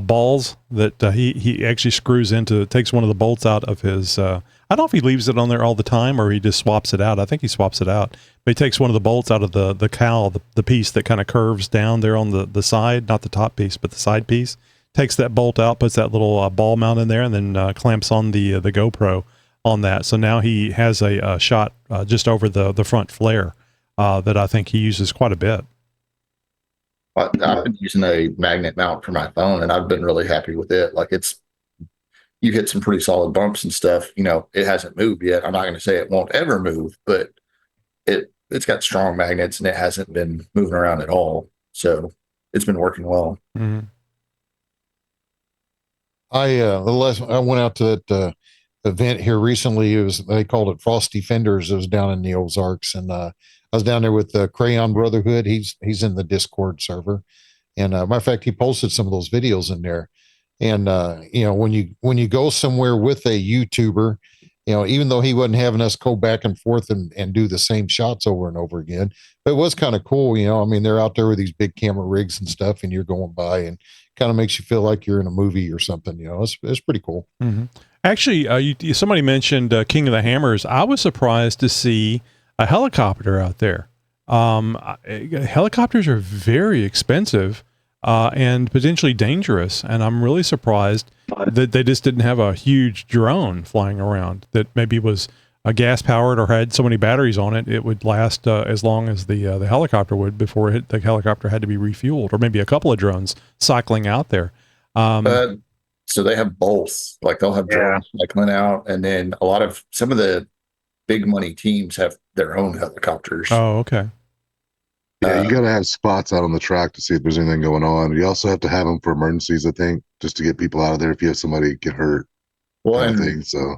balls that he actually screws into. Takes one of the bolts out of his. I don't know if he leaves it on there all the time or he just swaps it out. I think he swaps it out. But he takes one of the bolts out of the cowl, the piece that kind of curves down there on the side, not the top piece, but the side piece. Takes that bolt out, puts that little ball mount in there, and then clamps on the GoPro on that. So now he has a shot just over the front flare. That I think he uses quite a bit. I've been using a magnet mount for my phone, and I've been really happy with it. Like, you hit some pretty solid bumps and stuff. It hasn't moved yet. I'm not going to say it won't ever move, but it's got strong magnets and it hasn't been moving around at all. So it's been working well. Mm-hmm. I went out to that event here recently. They called it Frosty Fenders. It was down in the Ozarks, and I was down there with the Crayon Brotherhood. He's in the Discord server, and matter of fact, he posted some of those videos in there. And when you go somewhere with a YouTuber, even though he wasn't having us go back and forth and do the same shots over and over again, but it was kind of cool. They're out there with these big camera rigs and stuff, and you're going by, and kind of makes you feel like you're in a movie or something. It's pretty cool. Mm-hmm. Actually, somebody mentioned King of the Hammers. I was surprised to see a helicopter out there. Helicopters are very expensive and potentially dangerous, and I'm really surprised that they just didn't have a huge drone flying around that maybe was gas powered or had so many batteries on it it would last as long as the helicopter would before the helicopter had to be refueled, or maybe a couple of drones cycling out there. So they have both. Like, they'll have drones cycling out, and then some of the big money teams have their own helicopters. Oh, okay. Yeah, you got to have spots out on the track to see if there's anything going on. You also have to have them for emergencies, I think, just to get people out of there if you have somebody get hurt. Well, kind of thing. So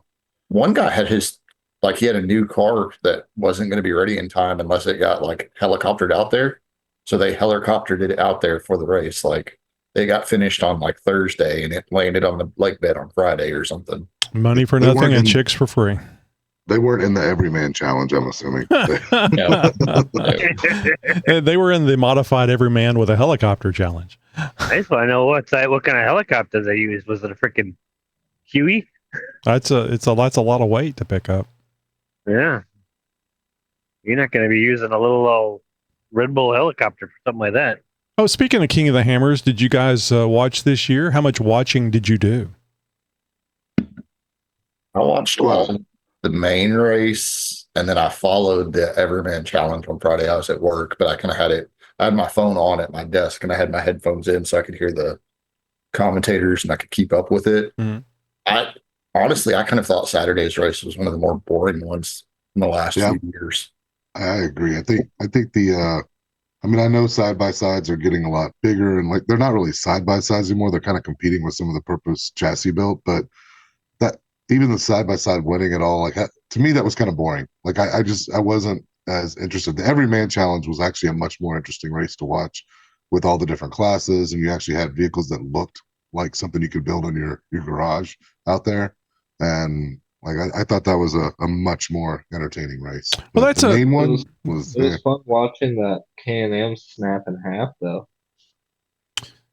one guy had he had a new car that wasn't going to be ready in time unless it got helicoptered out there. So they helicoptered it out there for the race. Like, they got finished on Thursday, and it landed on the lake bed on Friday or something. Money for nothing and chicks for free. They weren't in the Everyman Challenge, I'm assuming. They were in the modified Everyman with a helicopter challenge. I just want to know what kind of helicopter they used. Was it a freaking Huey? That's a lot of weight to pick up. Yeah, you're not going to be using a little old Red Bull helicopter for something like that. Oh, speaking of King of the Hammers, did you guys watch this year? How much watching did you do? I watched the main race, and then I followed the Everyman Challenge on Friday. I was at work, but I kind of I had my phone on at my desk, and I had my headphones in so I could hear the commentators and I could keep up with it. Mm-hmm. I kind of thought Saturday's race was one of the more boring ones in the last few years. I agree. I think the I mean, I know side by sides are getting a lot bigger, and like they're not really side by sides anymore. They're kind of competing with some of the purpose chassis built, but that even the side by side winning at all, like to me, that was kind of boring. Like I wasn't as interested. The Everyman Challenge was actually a much more interesting race to watch with all the different classes, and you actually had vehicles that looked like something you could build in your garage out there, and like I thought that was a much more entertaining race. Well, But that's the a- main one It was It was fun watching that Can-Am snap in half, though.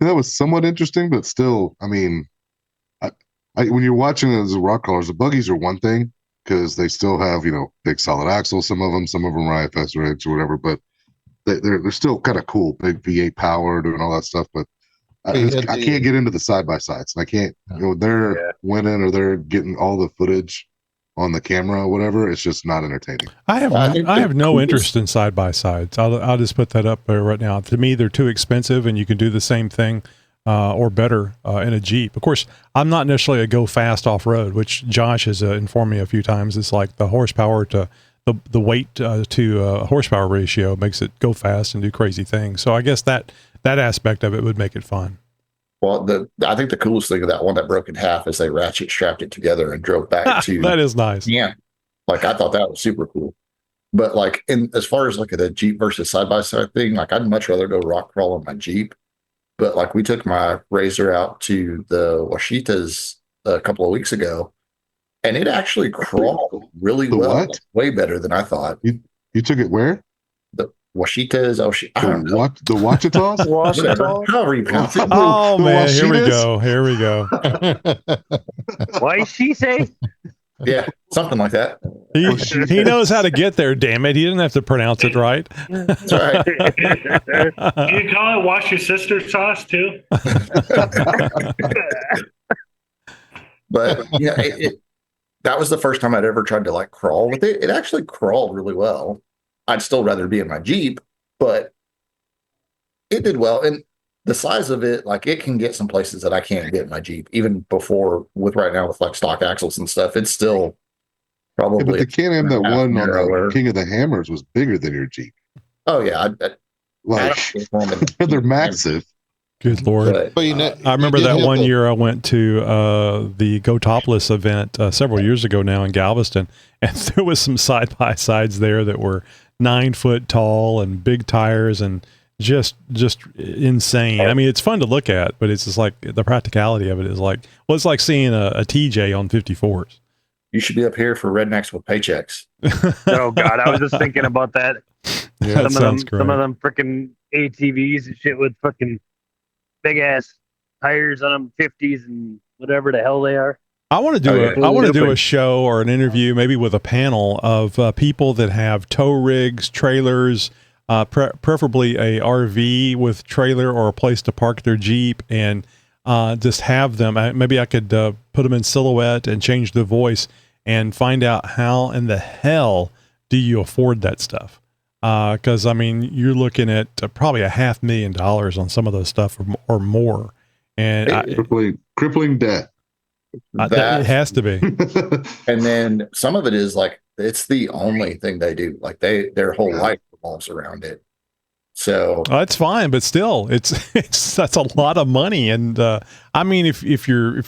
that was somewhat interesting, but still, I mean, when you're watching it as a rock crawlers, the buggies are one thing because they still have big solid axles. Some of them are IFS rigs or whatever, but they're still kind of cool, big V8 powered and all that stuff. But I can't get into the side by sides. I can't. They're winning or they're getting all the footage on the camera or whatever. It's just not entertaining. I have no interest in side by sides. I'll just put that up there right now. To me, they're too expensive, and you can do the same thing or better in a Jeep. Of course, I'm not necessarily a go fast off road, which Josh has informed me a few times. It's like the horsepower to the weight to horsepower ratio makes it go fast and do crazy things. So I guess that aspect of it would make it fun. Well, I think the coolest thing of that one that broke in half is they ratchet strapped it together and drove back to. That is nice. Yeah, like I thought that was super cool. But like as far as like the Jeep versus side by side thing, like I'd much rather go rock crawl on my Jeep. But like we took my Razor out to the Washitas a couple of weeks ago, and it actually crawled really well, what? Way better than I thought. You took it where? The Washitas, The Wachitas? However you pronounce it. Oh man, here we Washitas? go. Why she say? Yeah, something like that. He knows how to get there. Damn it, he didn't have to pronounce it right. That's right. Do you call it wash your sister's sauce too? But yeah, that was the first time I'd ever tried to like crawl with it. It actually crawled really well. I'd still rather be in my Jeep, but it did well. And the size of it, like it can get some places that I can't get in my Jeep, even before with right now with like stock axles and stuff. It's still probably. Yeah, but the Can-Am that won on the King of the Hammers was bigger than your Jeep. Oh yeah, They're massive. Good Lord. But I remember that one year I went to the Go Topless event several years ago now in Galveston, and there was some side-by-sides there that were 9 foot tall and big tires and just insane. I mean, it's fun to look at, but it's just like the practicality of it is like, well, it's like seeing a TJ on 54s. You should be up here for rednecks with paychecks. Oh God, I was just thinking about that. Yeah, some of them freaking ATVs and shit with fucking big ass tires on them, 50s and whatever the hell they are. I want to do a show or an interview, maybe with a panel of people that have tow rigs, trailers, preferably a RV with trailer or a place to park their Jeep, and just have them. Maybe I could put them in silhouette and change the voice and find out how in the hell do you afford that stuff? Because I mean, you're looking at probably $500,000 on some of those stuff or more, and crippling debt. It has to be. And then some of it is like it's the only thing they do. Like their whole life revolves around it. So that's fine, but still, that's a lot of money. And I mean, if you're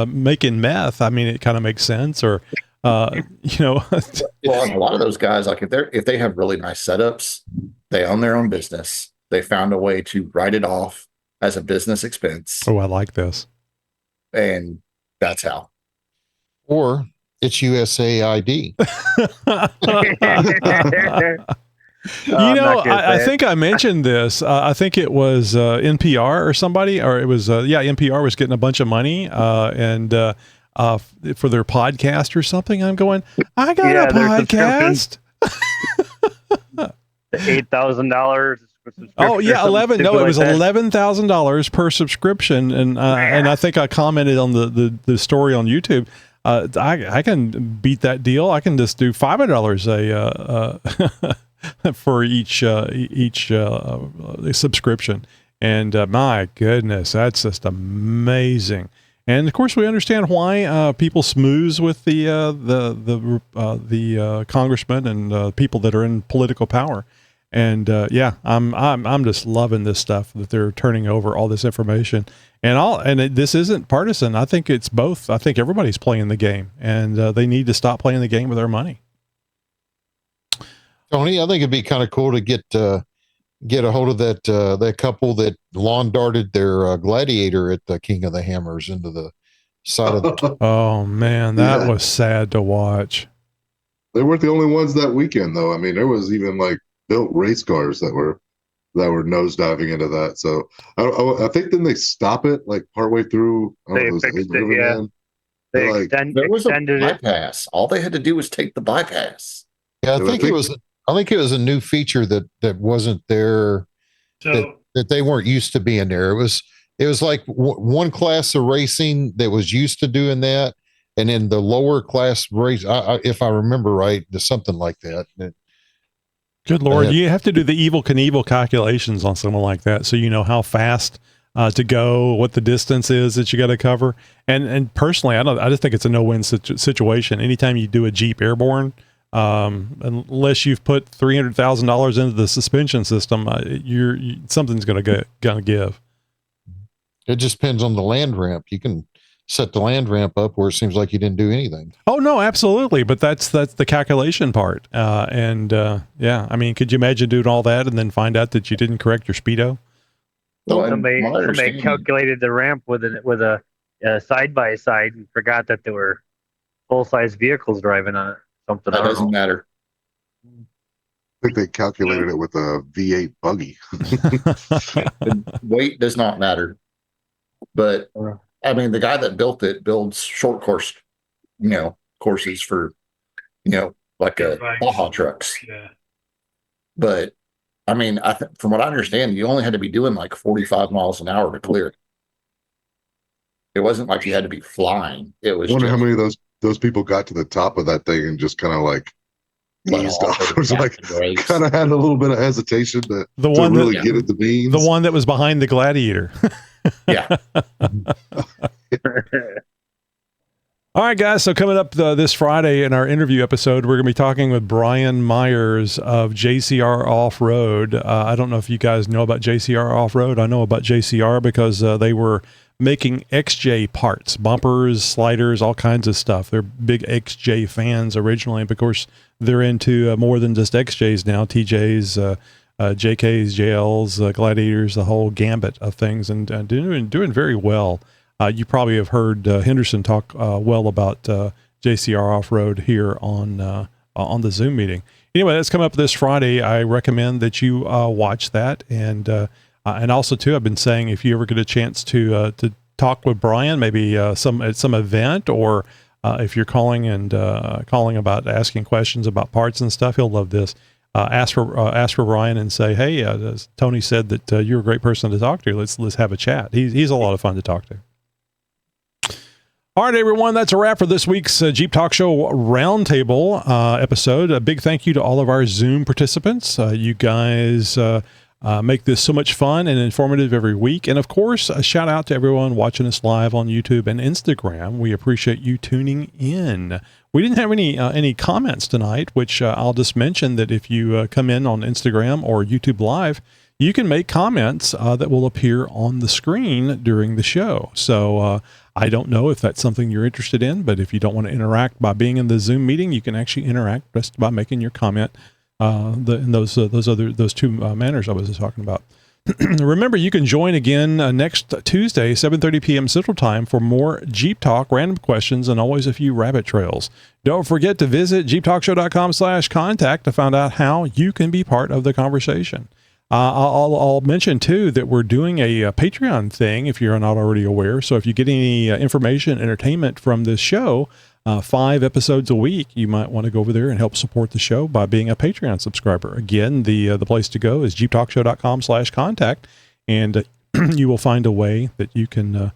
making meth, I mean, it kind of makes sense. Or well, and a lot of those guys, like if they have really nice setups, they own their own business. They found a way to write it off as a business expense. Oh, I like this. And that's how. Or it's USAID. I think I mentioned this. I think it was NPR or somebody, or it was NPR was getting a bunch of money and for their podcast or something. I'm going, I got a podcast. $8,000. Oh yeah, 11. No, it was $11,000 per subscription, and I think I commented on the story on YouTube. I can beat that deal. I can just do $500 for each subscription, and my goodness, that's just amazing. And of course, we understand why people smooze with the congressmen and people that are in political power. And yeah, I'm just loving this stuff that they're turning over all this information this isn't partisan. I think it's both. I think everybody's playing the game, and they need to stop playing the game with their money. Tony, I think it'd be kind of cool to get a hold of that couple that lawn darted their gladiator at the King of the Hammers into the side of the. Oh man, that was sad to watch. They weren't the only ones that weekend, though. I mean, there was even like built race cars that were nosediving into that. So I think then they stop it like partway through. They fixed it, yeah. They there was extended a bypass. All they had to do was take the bypass. Yeah, I think it was a new feature that wasn't there, that they weren't used to being there. It was like one class of racing that was used to doing that, and then the lower class race, if I remember right, something like that. Good Lord, you have to do the Evel Knievel calculations on something like that, so you know how fast to go, what the distance is that you got to cover. And personally, I just think it's a no-win situation. Anytime you do a Jeep Airborne, unless you've put $300,000 into the suspension system, something's going to give. It just depends on the land ramp. You can set the land ramp up where it seems like you didn't do anything. Oh no, absolutely. But that's the calculation part. Yeah, I mean, could you imagine doing all that and then find out that you didn't correct your speedo? Somebody calculated the ramp with a side by side and forgot that there were full size vehicles driving on it. Something that doesn't matter. I think they calculated it with a V8 buggy. Weight does not matter. But I mean, the guy that built it builds short course, courses for, like Baja trucks. Yeah. But I mean, from what I understand, you only had to be doing like 45 miles an hour to clear it. It wasn't like you had to be flying. It was. I wonder how many of those people got to the top of that thing and just kind of like eased off. It was like kind of had a little bit of hesitation to really get at the beans. The one that was behind the gladiator. Yeah. All right, guys. So coming up this Friday in our interview episode, we're going to be talking with Brian Myers of JCR Off-Road. I don't know if you guys know about JCR Off-Road. I know about JCR because they were making XJ parts, bumpers, sliders, all kinds of stuff. They're big XJ fans originally. But of course, they're into more than just XJs now, TJs, JKs, JLs, Gladiators, the whole gambit of things, and doing very well. You probably have heard Henderson talk well about JCR Off-Road here on the Zoom meeting. Anyway, that's coming up this Friday. I recommend that you watch that, and also too, I've been saying if you ever get a chance to talk with Brian, maybe at some event, or if you're calling about asking questions about parts and stuff, he'll love this. Ask for Brian and say, hey, Tony said that you're a great person to talk to. Let's have a chat. He's a lot of fun to talk to. All right, everyone, that's a wrap for this week's Jeep Talk Show Roundtable episode. A big thank you to all of our Zoom participants. You guys make this so much fun and informative every week. And, of course, a shout out to everyone watching us live on YouTube and Instagram. We appreciate you tuning in. We didn't have any comments tonight, which I'll just mention that if you come in on Instagram or YouTube Live, you can make comments that will appear on the screen during the show. So I don't know if that's something you're interested in, but if you don't want to interact by being in the Zoom meeting, you can actually interact just by making your comment in those two manners I was talking about. Remember, you can join again next Tuesday, 7:30 p.m. Central Time for more Jeep Talk, random questions, and always a few rabbit trails. Don't forget to visit xjtalk.com/contact to find out how you can be part of the conversation. I'll mention, too, that we're doing a Patreon thing, if you're not already aware. So if you get any information, entertainment from this show, 5 episodes a week, you might want to go over there and help support the show by being a Patreon subscriber. Again, the place to go is jeeptalkshow.com/contact, and you will find a way that you can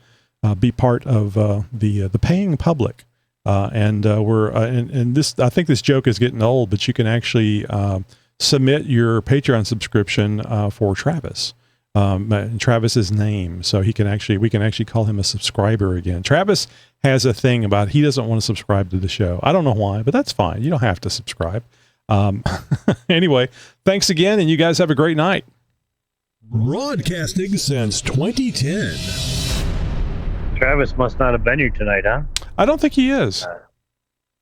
be part of the paying public. And this, I think this joke is getting old, but you can actually submit your Patreon subscription for Travis. Travis's name, so we can actually call him a subscriber again. Travis has a thing about he doesn't want to subscribe to the show. I don't know why, but that's fine. You don't have to subscribe. Anyway, thanks again, and you guys have a great night. Broadcasting since 2010. Travis must not have been here tonight, huh? I don't think he is.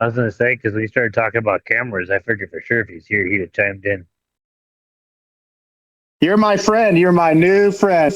I was going to say, because when you started talking about cameras, I figured for sure if he's here, he'd have chimed in. You're my friend. You're my new friend.